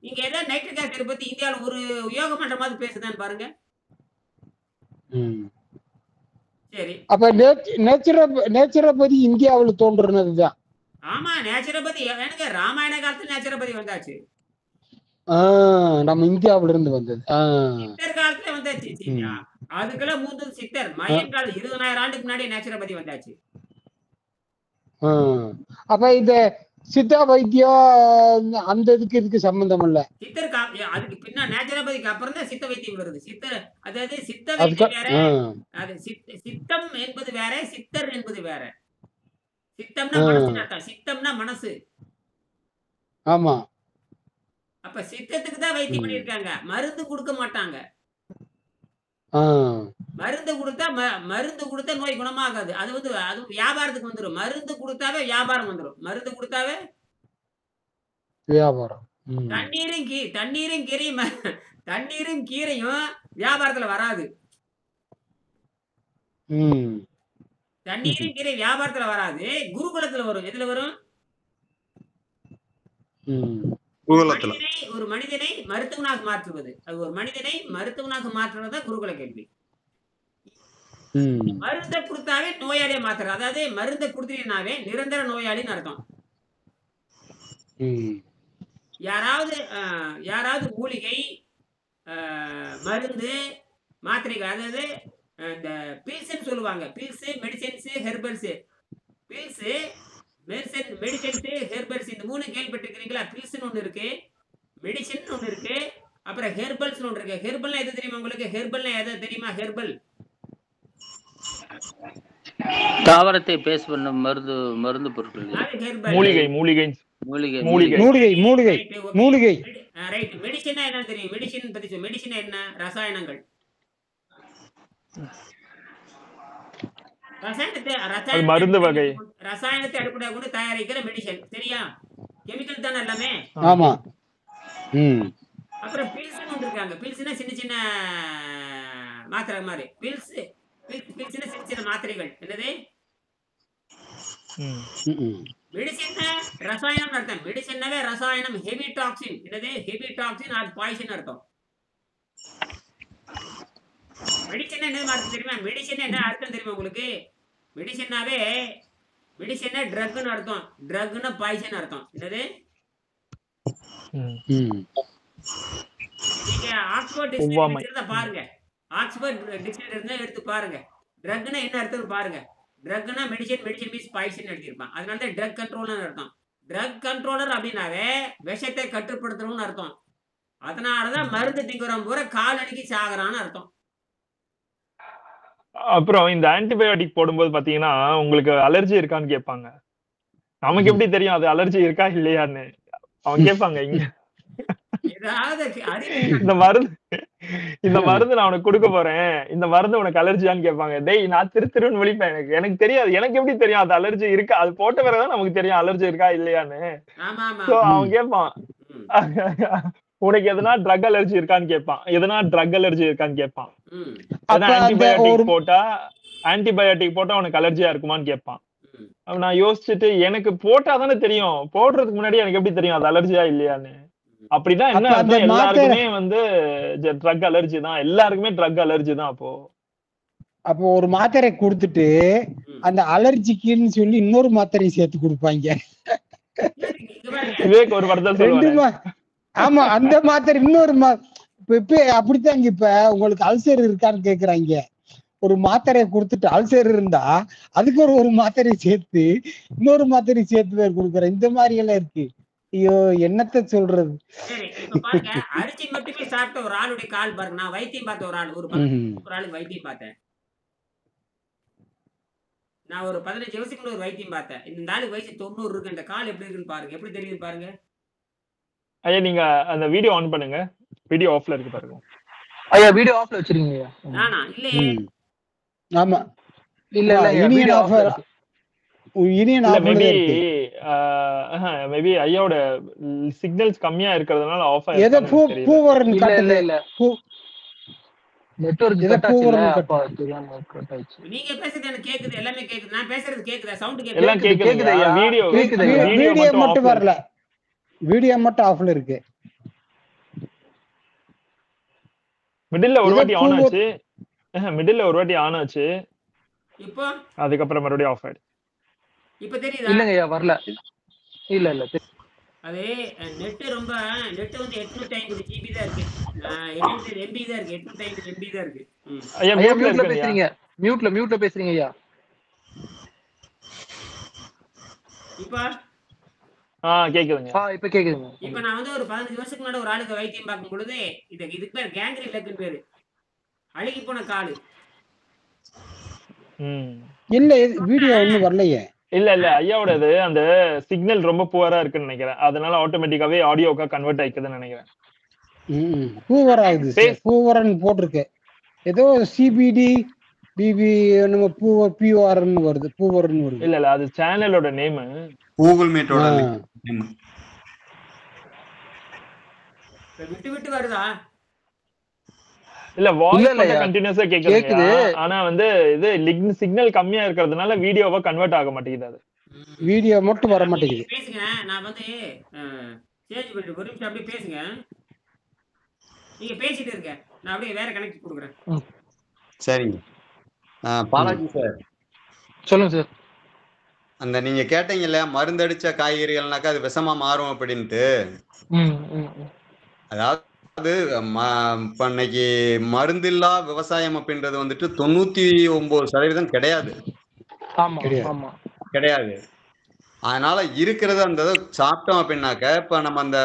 நீங்க ஏதாவது நைட்ரிக் ஆசிட் பத்தி இந்தியாவில் ஒரு யோகம் பண்ற மாதிரி பேசுதான்னு பாருங்க. சரி, அப்ப நேச்சுரோபதி இந்தியாவில் தோன்றுனதுதான். ஆமா, நேச்சுரோபதி எனக்கு ராமாயண காலத்துல நேச்சுரோபதி வந்தாச்சு. நம்ம இந்தியாவில இருந்து வந்தது. சித்தர் காலத்துல வந்தாச்சு. அதுக்கெல்லாம் மூந்தது சித்தர். மயன் காலம் 20,000 ஆண்டுக்கு முன்னாடி நேச்சுரோபதி வந்தாச்சு. அப்ப இந்த சித்தா வைத்தியம் அந்த இதுக்கு சம்பந்தம் இல்ல. சித்தர் அதுக்கு பின்னா நேச்சுரோபதிக்கு அப்புறம் தான் சித்த வைத்தியம் வருது. சித்தர் அதாவது சித்த வைத்தியம் வேற, அது சித்தம் என்பது வேற, சித்தர் என்பது வேற. சித்தம்னா மனசு அர்த்தம். சித்தம்னா மனசு. ஆமா. அப்ப சித்தத்துக்கு தான் வைத்தியம் பண்ணிருக்காங்க, மருந்து கொடுக்க மாட்டாங்க. மருந்து கொடுத்தா நோய் குணமாகாது. அது வியாபாரத்துக்கு வந்துடும். மருந்து கொடுத்தாவே வியாபாரம் வந்துடும். மருந்து கொடுத்தாவே வியாபாரம். தண்ணீரும் கீரையும் வியாபாரத்துல வராது. தண்ணீரும் கீரை வியாபாரத்துல வராது, குருகுலத்துல வரும். எதுல வரும்? ஒரு மனிதனை மருத்துவனாக மாற்றுவது. அது ஒரு மனிதனை மருத்துவனாக மாற்றுவதா குருகுல கேள்வி. மருந்தை கொடுத்தாவே நோயாளியை மாத்துறது. அதாவது மருந்தை கொடுத்தீங்கன்னாவே நிரந்தர நோயாளின்னு அர்த்தம். யாராவது மூலிகை, மருந்து, மாத்திரைகள், அதாவது இந்த பில்ஸ் சொல்லுவாங்க. Pills, medicines, herbals. Pills, medicines, herbals, இந்த 3 கேள்விப்பட்டிருக்கீங்களா? பில்ஸ் ஒண்ணு இருக்கு, மெடிசின் ஒண்ணு இருக்கு, அப்புறம் ஹெர்பல்ஸ் ஒண்ணு இருக்கு. ஹெர்பல்னா எது தெரியுமா உங்களுக்கு? ஹெர்பல்னா எது தெரியுமா? ஹெர்பல் தாவரத்தை பேஸ் பண்ண மருந்து பொருட்கள். மூலிகை. ரைட். மெடிசினா என்ன தெரியும்? மெடிசின் பத்தி மெடிசினா என்ன? ரசாயனங்கள். மருந்து வகை. ரசாயனத்தை அடிப்படையாக கொண்டு தயாரிக்கிற மெடிசன். சரியா? கெமிக்கல் தானே எல்லாமே. ஆமா. அப்புறம் பில்ஸ் ஒன்று இருக்காங்க. பில்ஸ்னா சின்ன சின்ன மாத்திரை மாதிரி. பில்ஸ்னா சின்ன சின்ன மாத்திரைகள். என்னது? மெடிசின் ரசாயனம் அர்த்தம். மெடிசின்னாவே ரசாயனம். Heavy toxin. என்னது? ஹெவி டாக்ஸின் ஆர் பாய்சன் அர்த்தம். மெடிசின் என்ன அர்த்தம் தெரியுமா? மெடிசின் என்ன அர்த்தம் தெரியுமா உங்களுக்கு? மெடிசின்னாவே மெடிசின்னா ட்ரக்னு அர்த்தம். ட்ரக்னா பாய்சன் அர்த்தம். என்னது? நீங்க ஆக்ஸ்போர்ட் டிக்ஷனரி பாருங்க. ஆக்ஸ்போர்ட் டிக்ஷனரி இருந்தா எடுத்து பாருங்க. ட்ரக்னா என்ன அர்த்தம் பாருங்க. ட்ரக்னா மெடிசன், மெடிசன் மீன்ஸ் பாய்சன் எடுத்திருப்பான். அதனால தான் ட்ரக் கண்ட்ரோலர் அர்த்தம். ட்ரக் கண்ட்ரோலர் அப்படின்னாவே விஷத்தை கட்டுப்படுத்தணும்னு அர்த்தம். அதனாலதான் மருந்து திங்குறவன் பூரா கால் அடிக்கி சாகுறான்னு அர்த்தம். அப்புறம் இந்த ஆன்டிபயோட்டிக் போடும்போது பாத்தீங்கன்னா உங்களுக்கு அலர்ஜி இருக்கான்னு கேட்பாங்க. நமக்கு எப்படி தெரியும் அது அலர்ஜி இருக்கா இல்லையான்னு? அவன் கேட்பாங்க இங்க இந்த மருந்து நான் உனக்கு கொடுக்க போறேன், இந்த மருந்து உனக்கு அலர்ஜியான்னு கேட்பாங்க. டேய் நான் திருன்னு விழிப்பேன். எனக்கு தெரியாது. எனக்கு எப்படி தெரியும் அது அலர்ஜி இருக்கா? அது போட்ட பிறகுதான் நமக்கு தெரியும் அலர்ஜி இருக்கா இல்லையான்னு. அவன் கேட்பான் உனக்கு எதனா ட்ரக் அலர்ஜி இருக்கான்னு கேட்பான். எதனா ட்ரக் அலர்ஜி இருக்கான்னு கேட்பான். ஆன்டிபயோட்டிக் போட்டா உனக்கு அலர்ஜியா இருக்குமான்னு கேட்பான். நான் யோசிச்சுட்டு எனக்கு போட்டா தானே தெரியும், போடுறதுக்கு முன்னாடி எனக்கு எப்படி தெரியும் அது அலர்ஜியா இல்லையான்னு. அப்படின்னா என்ன அர்த்தம்? எல்லாருக்குமே வந்து ட்ரக் அலர்ஜி தான், எல்லாருக்குமே ட்ரக் அலர்ஜி தான். அப்போ ஒரு மாத்திரை கொடுத்துட்டு அந்த அலர்ஜிக்குன்னு சொல்லி இன்னொரு மாத்திரை சேர்த்து கொடுப்பாங்க. விவேக் ஒரு படத்தை சொல்லுவாங்க. ஆமா, அந்த மாத்திரை இன்னொரு இப்ப அப்படித்தாங்க. இப்ப உங்களுக்கு அல்சர் இருக்கான்னு கேக்குறாங்க. ஒரு மாத்திரையை கொடுத்துட்டு அல்சர் இருந்தா அதுக்கு ஒரு மாத்திரை சேர்த்து இன்னொரு மாத்திரை சேர்த்து பேர் கொடுக்குறேன். இந்த மாதிரி எல்லாம் இருக்கு. ஐயோ என்னத்த சொல்றது. சரி, இப்ப பாருங்க, அரிசி மட்டுமே சாப்பிட்ட ஒரு ஆளுடைய கால் பாருங்க. நான் வைத்தியம் பார்த்த ஒரு ஆள், ஒரு ஆளுக்கு வைத்தியம் பார்த்தேன். நான் ஒரு 15 வருஷத்துக்குள்ள ஒரு வைத்தியம் பார்த்தேன். இந்த ஆளுக்கு வயசு 90 இருக்கு. அந்த கால் எப்படி இருக்குன்னு பாருங்க, எப்படி தெரியுது பாருங்க. ஐயா நீங்க அந்த வீடியோ ஆன் பண்ணுங்க. வீடியோ ஆஃப்ல இருக்கு பாருங்க. ஐயா வீடியோ ஆஃப்ல வச்சிருக்கீங்க. நானா? இல்லையே. ஆமா, இல்ல வீடியோ ஆஃப்ல இருக்கு. மேபி ஐயாவோட சிக்னல்ஸ் கம்மியா இருக்கிறதுனால ஆஃப் ஆயிருக்கு. இல்ல நெட்வொர்க் கட் ஆச்சு. நீங்க பேசுறது எனக்கு கேக்குது, எல்லாமே கேக்குது. நான் பேசுறது கேக்குதா? சவுண்ட் கேக்குது? எல்லாம் கேக்குது. வீடியோ மட்டும் வரல, வீடியோ மட்டும் ஆஃப்ல இருக்கு. மிடில்ல ஒரு வாட்டி ஆன் ஆச்சு, மிடில்ல ஒரு வாட்டி ஆன் ஆச்சு, இப்போ அதுக்கப்புறம் மறுபடியும் ஆஃப் ஆயிடுச்சு. இப்போ தெரியுதா? இல்லங்கய்யா வரல. இல்ல அது நெட் ரொம்ப நெட் வந்து 850 GB தான் இருக்கு. 800 MB தான் இருக்கு. 850 MB தான் இருக்கு. ஐயா மியூட்ல பேசுறீங்க. மியூட்ல பேசுறீங்க ஐயா. இப்போ கேக்குதுங்க. இப்போ கேக்குதுங்க. இப்போ நான் வந்து ஒரு 15 வருஷத்துக்கு முன்னாடி ஒரு ஆளுக்கு வைத்தியம் பார்க்கும் பொழுது இதுக்கு பேர் கேங்க்ரி லெக்னு பேரு. அழுகி போன காலு. இல்ல வீடியோ ஒண்ணும் வரலையே. இல்ல ஐயாவோடது அந்த சிக்னல் ரொம்ப புவரா இருக்குன்னு நினைக்கிறேன். அதனால ஆட்டோமேட்டிக்காவே ஆடியோக்கா கன்வெர்ட் ஆயிக்குதுன்னு நினைக்கிறேன். பூவர் ஆகுது, பூவரன் போட்டிருக்கு. ஏதோ சிபிடி பிபி நம்ம பிஓஆர்னு வருது, பூவர்னு வருது. இல்ல அது சேனலோட நேம், கூகுள் மீட்டோட நேம். விட்டு வருதா? இல்ல வாய்ஸ் மட்டும் கண்டினியூஸா கேக்குது. ஆனா வந்து இது சிக்னல் கம்மியா இருக்கிறதுனால வீடியோவா கன்வெர்ட் ஆக மாட்டேங்குது. அது வீடியோ மட்டும் வர மாட்டேங்குது. பேசுங்க, நான் வந்து சேஞ்ச் பண்ணிட்டு ஒரு நிமிஷம் அப்படியே பேசுங்க. நீங்க பேசிட்டு இருக்க, நான் அப்படியே வேற கனெக்ட் கொடுக்குறேன். சரிங்க. பாலாஜி சார் சொல்லுங்க சார். அந்த நீங்க கேட்டீங்கல்ல மருந்தடிச்ச காய்கறிகள்னாக்கா அது விஷமா மாறும் அப்படின்ட்டு. அதாவது இப்ப இன்னைக்கு மருந்தில்லா விவசாயம் அப்படின்றது வந்துட்டு 99% கிடையாது. கிடையாது. அதனால இருக்கிறது அந்த சாப்பிட்டோம் அப்படின்னாக்க இப்ப நம்ம அந்த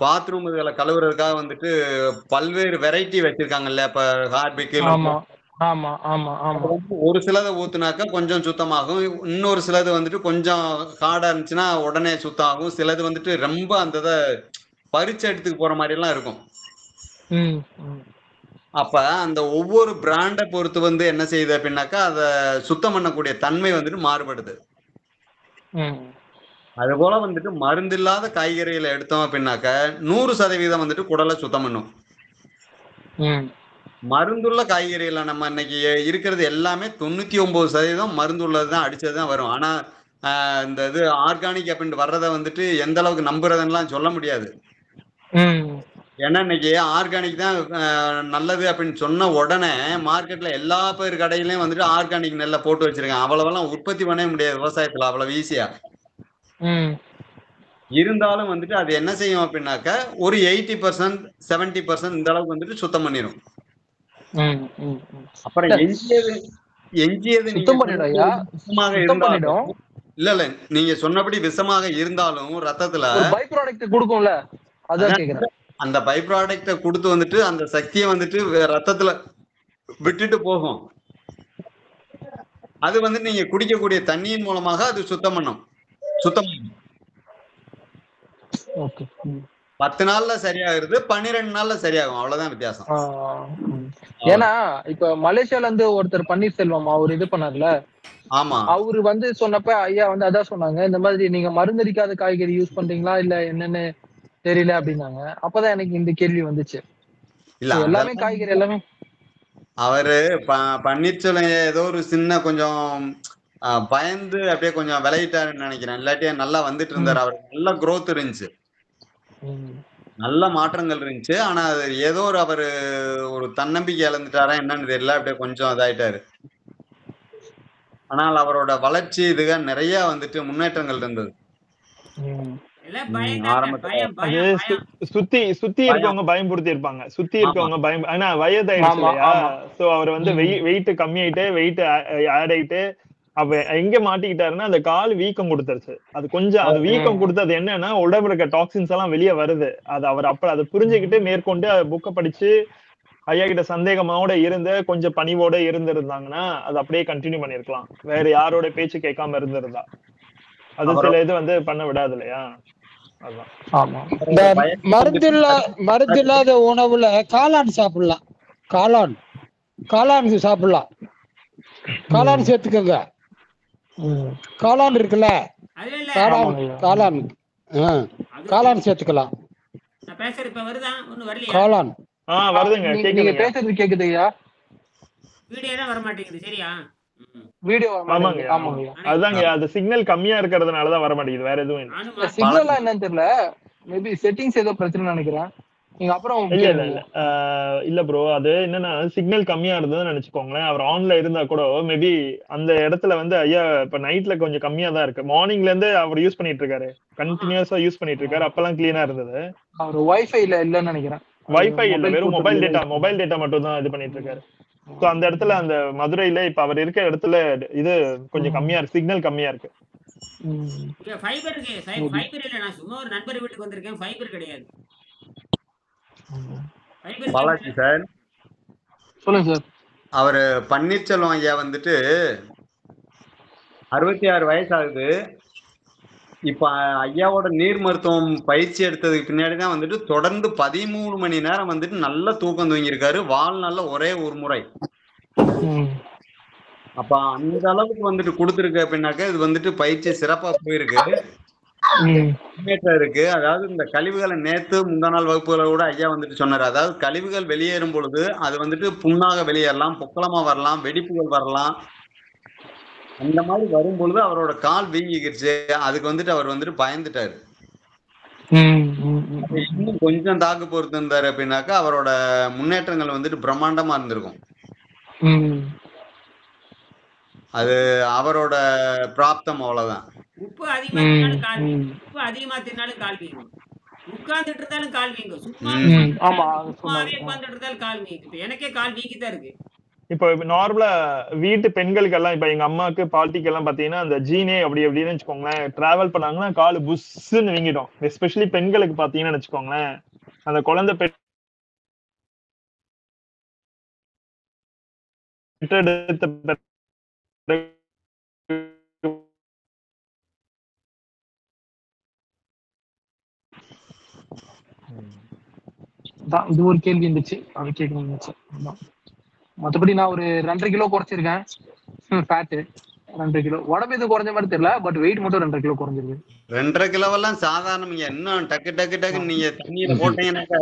பாத்ரூம் இதுகளை கழுவுறதுக்காக வந்துட்டு பல்வேறு வெரைட்டி வச்சிருக்காங்கல்ல. இப்ப ஹார்பிக் ஒரு சிலதை ஊத்துனாக்க கொஞ்சம் சுத்தமாகும், இன்னொரு சிலது வந்துட்டு கொஞ்சம் ஹார்டா இருந்துச்சுன்னா உடனே சுத்தம் ஆகும், சிலது வந்துட்டு ரொம்ப அந்த பறிச்ச இடத்துக்கு போற மாதிரி எல்லாம் இருக்கும். அப்ப அந்த ஒவ்வொரு பிராண்டை பொறுத்து வந்து என்ன செய்யுது அப்படின்னாக்கா அதை சுத்தம் பண்ணக்கூடிய தன்மை வந்துட்டு மாறுபடுது. அது போல வந்துட்டு மருந்தில்லாத காய்கறிகளை எடுத்தோம் அப்படின்னாக்க 100% வந்துட்டு குடலை சுத்தம் பண்ணும். மருந்துள்ள காய்கறிகளை நம்ம இன்னைக்கு இருக்கிறது எல்லாமே 99% மருந்துள்ளதுதான், அடிச்சதுதான் வரும். ஆனா இந்த இது ஆர்கானிக் அப்படின்ட்டு வர்றதை வந்துட்டு எந்த அளவுக்கு நம்புறதுன்னு சொல்ல முடியாது. ஏன்னா இன்னைக்கு ஆர்கானிக் தான் நல்லது அப்படின்னு சொன்ன உடனே மார்க்கெட்ல எல்லா பேர் கடையிலயும் வந்துட்டு ஆர்கானிக் நெல்லை போட்டு வச்சிருக்காங்க. அவ்வளவெல்லாம் உற்பத்தி பண்ணவே முடியாது விவசாயத்துல அவ்வளவு ஈஸியா. இருந்தாலும் வந்துட்டு அது என்ன செய்யும் அப்படின்னாக்க ஒரு 80% 70% இந்த அளவுக்கு வந்துட்டு சுத்தம் பண்ணிடும். அப்புறம் எஞ்சியது நீங்க விஷமாக இருந்தாலும் இல்ல நீங்க சொன்னபடி விஷமாக இருந்தாலும் ரத்தத்துல பை ப்ராடக்ட் கொடுக்கும்ல, அதான் கேக்குறேன். அந்த பை ப்ராடக்ட கொடுத்து வந்துட்டு அந்த சக்தியை வந்துட்டு ரத்தத்துல விட்டுட்டு போகும். அது வந்து நீங்க குடிக்கக்கூடிய தண்ணியின் மூலமாக அது சுத்தம் பண்ணும். 10 நாள்ல சரியாகிறது, 12 நாள்ல சரியாகும். அவ்வளவுதான் வித்தியாசம். ஏன்னா இப்ப மலேசியால இருந்து ஒருத்தர் பன்னீர்செல்வம் அவர் இது பண்ணார்ல, ஆமா, அவரு வந்து சொன்னப்ப ஐயா வந்து அதான் சொன்னாங்க, இந்த மாதிரி நீங்க மருந்தடிக்காத காய்கறி யூஸ் பண்றீங்களா இல்ல என்னன்னு தெரியல அப்படின்னாங்க. அப்பதான் எனக்கு இந்த கேள்வி வந்துச்சு. இல்ல எல்லாமே காய்கறி எல்லாமே அவரு பன்னீர்செல்வம் ஏதோ ஒரு சின்ன கொஞ்சம் பயந்து அப்படியே கொஞ்சம் விளையிட்டாருன்னு நினைக்கிறேன். இல்லாட்டியே நல்லா வந்துட்டு இருந்தாரு. அவருக்கு நல்ல growth இருந்துச்சு, நல்ல மாற்றங்கள் இருந்துச்சு. ஆனா அது ஏதோ அவரு ஒரு தன்னம்பிக்கை இழந்துட்டாரா என்னன்னு தெரியல, அப்படியே கொஞ்சம் இதாயிட்டாரு. ஆனால் அவரோட வளர்ச்சி இதுக நிறைய வந்துட்டு முன்னேற்றங்கள் இருந்தது. சுத்தி இருக்கவங்க பயம்படுத்தி இருப்பாங்க, சுத்தி இருக்கவங்க பயம். ஆனா வயதாயிடுச்சு இல்லையா, சோ அவர் வந்து வெயிட் கம்மியாயிட்டு வெயிட் ஆட் ஆயிட்டு அப்ப எங்க மாட்டிக்கிட்டாருன்னா அந்த கால் வீக்கம் கொடுத்துருச்சு. அது கொஞ்சம் அது வீக்கம் கொடுத்தது என்னன்னா உடம்புல இருக்க டாக்ஸின்ஸ் எல்லாம் வெளியே வருது. அது அவர் அப்ப அதை புரிஞ்சுக்கிட்டு மேற்கொண்டு புக்கை படிச்சு ஐயா கிட்ட சந்தேகமோட இருந்து கொஞ்சம் பணிவோட இருந்திருந்தாங்கன்னா அது அப்படியே கண்டினியூ பண்ணிருக்கலாம். வேற யாரோட பேச்சு கேட்காம இருந்திருந்தா அது சில இது வந்து பண்ண விடாது இல்லையா. இந்த மருந்து இல்லாத உணவுல காளான் சாப்பிடலாம், காளான் சாப்பிடலாம், காளான் சேர்த்துக்கோங்க. காளான் இருக்குல்ல, காளான் சேர்த்துக்கலாம். காளான் வருதுங்க, நீங்க பேசுறது கேக்குதுயா, வீடியோ தான் வர மாட்டேங்குது. சரியா, வீடியோ ஆமாங்க அதுதாங்க, அது சிக்னல் கம்மியா இருக்கிறதுனாலதான் வர மாட்டேங்குது, வேற எதுவும் இல்ல. சிக்னலா என்னன்னு தெரியல, மேபி செட்டிங்ஸ் ஏதோ பிரச்சனை நினைக்கிறேன். நீங்க அப்புறம் இல்ல ப்ரோ, அது என்னன்னா சிக்னல் கம்மியா இருந்ததுன்னு நினைச்சுக்கோங்களேன். அவர் ஆன்ல இருந்தா கூட மேபி அந்த இடத்துல வந்து ஐயா இப்ப நைட்ல கொஞ்சம் கம்மியா தான் இருக்கு. மார்னிங்ல இருந்து அவர் யூஸ் பண்ணிட்டு இருக்காரு, கண்டினியூஸா யூஸ் பண்ணிட்டு இருக்காரு. அப்பெல்லாம் கிளீனா இருந்தது. அவர் வைஃபைல இல்லன்னு நினைக்கிறேன். வைஃபை இல்ல, வெறும் மொபைல் டேட்டா மட்டும் தான் இது பண்ணிட்டு இருக்காரு. சோ அந்த இடத்துல அந்த மதுரையில இப்ப அவர் இருக்க இடத்துல இது கொஞ்சம் கம்மியா இருக்கு, சிக்னல் கம்மியா இருக்கு. ஃபைபர் இல்ல, நான் சும்மா ஒரு நண்பர் வீட்டுக்கு வந்திருக்கேன், ஃபைபர் கிடையாது. பாலாஜி சார் சொல்லுங்க சார். அவரு பன்னீர்செல்வம் ஐயா வந்துட்டு 66 வயசு ஆகுது. இப்ப ஐயாவோட நீர் மருத்துவம் பயிற்சி எடுத்ததுக்கு பின்னாடிதான் வந்துட்டு தொடர்ந்து 13 மணி நேரம் வந்துட்டு நல்ல தூக்கம் தூங்கியிருக்காரு, வாழ்நாள்ல ஒரே ஒரு முறை. அப்ப அந்த அளவுக்கு வந்துட்டு கொடுத்துருக்கு அப்படின்னாக்க இது வந்துட்டு பயிற்சி சிறப்பா போயிருக்கு, முன்னேற்றம் இருக்கு. அதாவது இந்த கழிவுகளை நேத்து முந்தா நாள் வகுப்புகளை கூட ஐயா வந்துட்டு சொன்னாரு. அதாவது கழிவுகள் வெளியேறும் பொழுது அது வந்துட்டு புண்ணாக வெளியேறலாம், பொக்களமா வரலாம், வெடிப்புகள் வரலாம். அந்த மாதிரி வரும் பொழுது அவரோட கால் வீங்கிக்கிடுச்சு. அதுக்கு வந்துட்டு அவர் வந்துட்டு பயந்துட்டாரு. இன்னும் கொஞ்சம் தாக்கு பொறுத்து இருந்தாரு அப்படின்னாக்கா அவரோட முன்னேற்றங்கள் வந்துட்டு பிரம்மாண்டமா இருந்திருக்கும். அது அவரோட பிராப்தம், அவ்வளவுதான். உப்பு அதிகமா தின்னாலும் கால் வீங்கும், உட்கார்ந்துட்டு இருந்தாலும் கால் வீங்கும், சும்மாவே உட்கார்ந்துட்டு இருந்தாலும் கால் வீங்கும். எனக்கே கால் வீங்கிதான் இருக்கு. இப்ப நார்மலா வீட்டு பெண்களுக்கு எல்லாம், இப்ப எங்க அம்மாக்கு பாட்டிக்கு எல்லாம் பாத்தீங்கன்னா அந்த ஜீனே அப்படி எப்படின்னு வச்சுக்கோங்களேன், டிராவல் பண்ணாங்கன்னா காலு புஷ்ன்னு வீங்கிடும். எஸ்பெஷலி பெண்களுக்கு பாத்தீங்கன்னு வச்சுக்கோங்களேன், அந்த குழந்தை பெற்றெடுத்த இது ஒரு கேள்வி இருந்துச்சு, அது கேட்கணும். மத்தபடி நான் ஒரு 2.5 கிலோ குறைச்சிருக்கேன். ஃபேட் 2.5 கிலோ, உடம்பு இது குறைஞ்ச மாதிரி தெரியல, பட் வெயிட் மட்டும் 2.5 கிலோ குறைஞ்சிருக்கு. 2.5 கிலோவெல்லாம் சாதாரணம். இன்னும் டக்கு நீங்க தண்ணியில போட்டீங்கன்னாக்க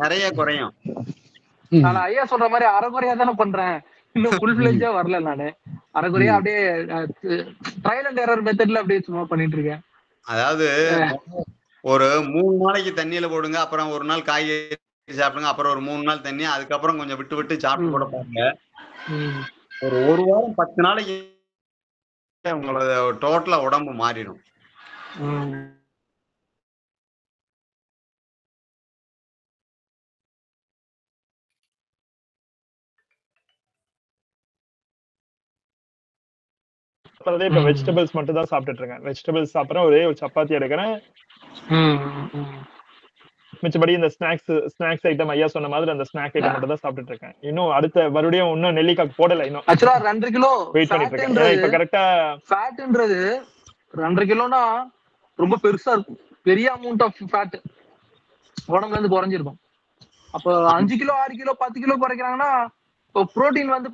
நிறைய குறையும். நான் ஐயா சொல்ற மாதிரி அரைக்குறையா தானே பண்றேன், இன்னும் ஃபுல் ஃபிளெஜ்ஜா வரல. நானு அரைக்குறையா அப்படியே ட்ரையல் அண்ட் எரர் மெத்தட்ல அப்படியே சும்மா பண்ணிட்டு இருக்கேன். அதாவது ஒரு 3 நாளைக்கு தண்ணியில போடுங்க, அப்புறம் ஒரு நாள் காய்கறி சாப்பிடுங்க, அப்புறம் ஒரு 3 நாள் தண்ணி, அதுக்கப்புறம் கொஞ்சம் விட்டு சாப்பிட்டு கூட பாருங்க. ஒரு வாரம் 10 நாளைக்கு உங்களோட டோட்டலா உடம்பு மாறிடும். சாப்பிட்றதே இப்ப வெஜிடபிள்ஸ் மட்டும் தான் சாப்பிட்டுட்டு இருக்கேன். வெஜிடபிள்ஸ் சாப்பிட்றேன், ஒரே ஒரு சப்பாத்தி எடுக்கிறேன். மிச்சபடி இந்த ஸ்நாக்ஸ் ஐட்டம் ஐயா சொன்ன மாதிரி அந்த ஸ்நாக் ஐட்டம் மட்டும் தான் சாப்பிட்டுட்டு இருக்கேன். இன்னும் அடுத்த மறுபடியும் இன்னும் நெல்லிக்காய் போடல. இன்னும் ஆக்சுவலா 2 கிலோ வெயிட் பண்ணிட்டு இருக்கேன். இப்ப கரெக்டா ஃபேட்ன்றது 2 கிலோனா ரொம்ப பெருசா இருக்கும். பெரிய அமௌண்ட் ஆஃப் ஃபேட் உடம்புல இருந்து குறைஞ்சிருக்கும். அப்போ 5 கிலோ 6 கிலோ 10 கிலோ குறைக்கிறாங்கன்னா இப்போ புரோட்டீன் வந்து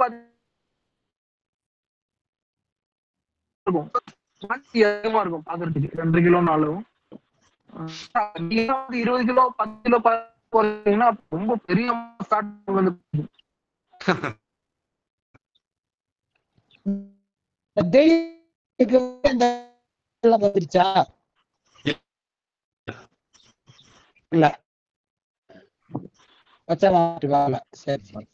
அதிகமா இருக்கும் பாக்குறதுக்கு 2 கிலோனாலும். 20 கிலோ 10 கிலோ குறைச்சீங்கன்னா ரொம்ப பெரிய ஃபேட் வந்து வந்துருச்சா இல்ல பச்சை மாட்டு வேலை. சரி சரி.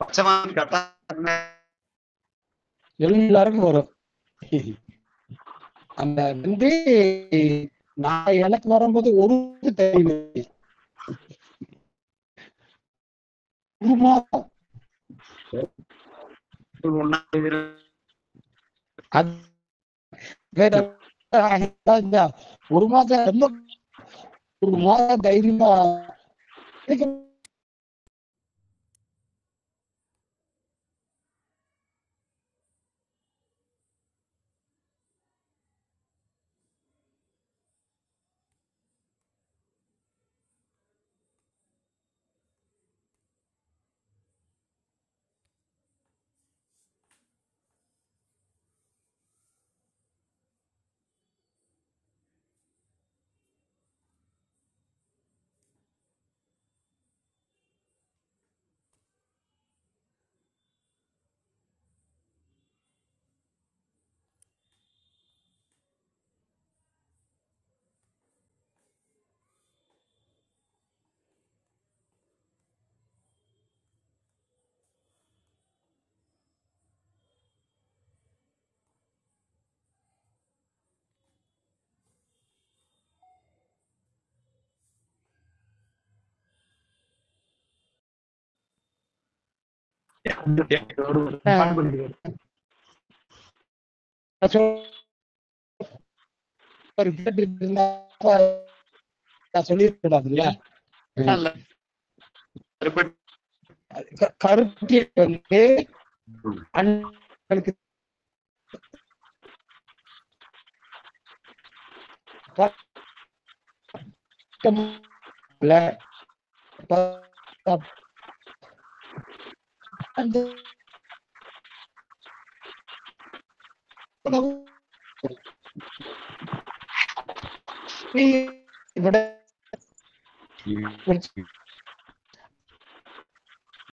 பச்சை மாட்டு கட்டா எல்லாருக்கும் வரும். அந்த வந்து நான் எனக்கு வரும்போது ஒரு தெரியல, ஒரு மாதம் ஒரு மாதம் ரொம்ப ஒரு மாதம் தைரியமா சொல்லிருக்கூடாதுல்ல. கருத்து வந்து அண்ணனுக்கு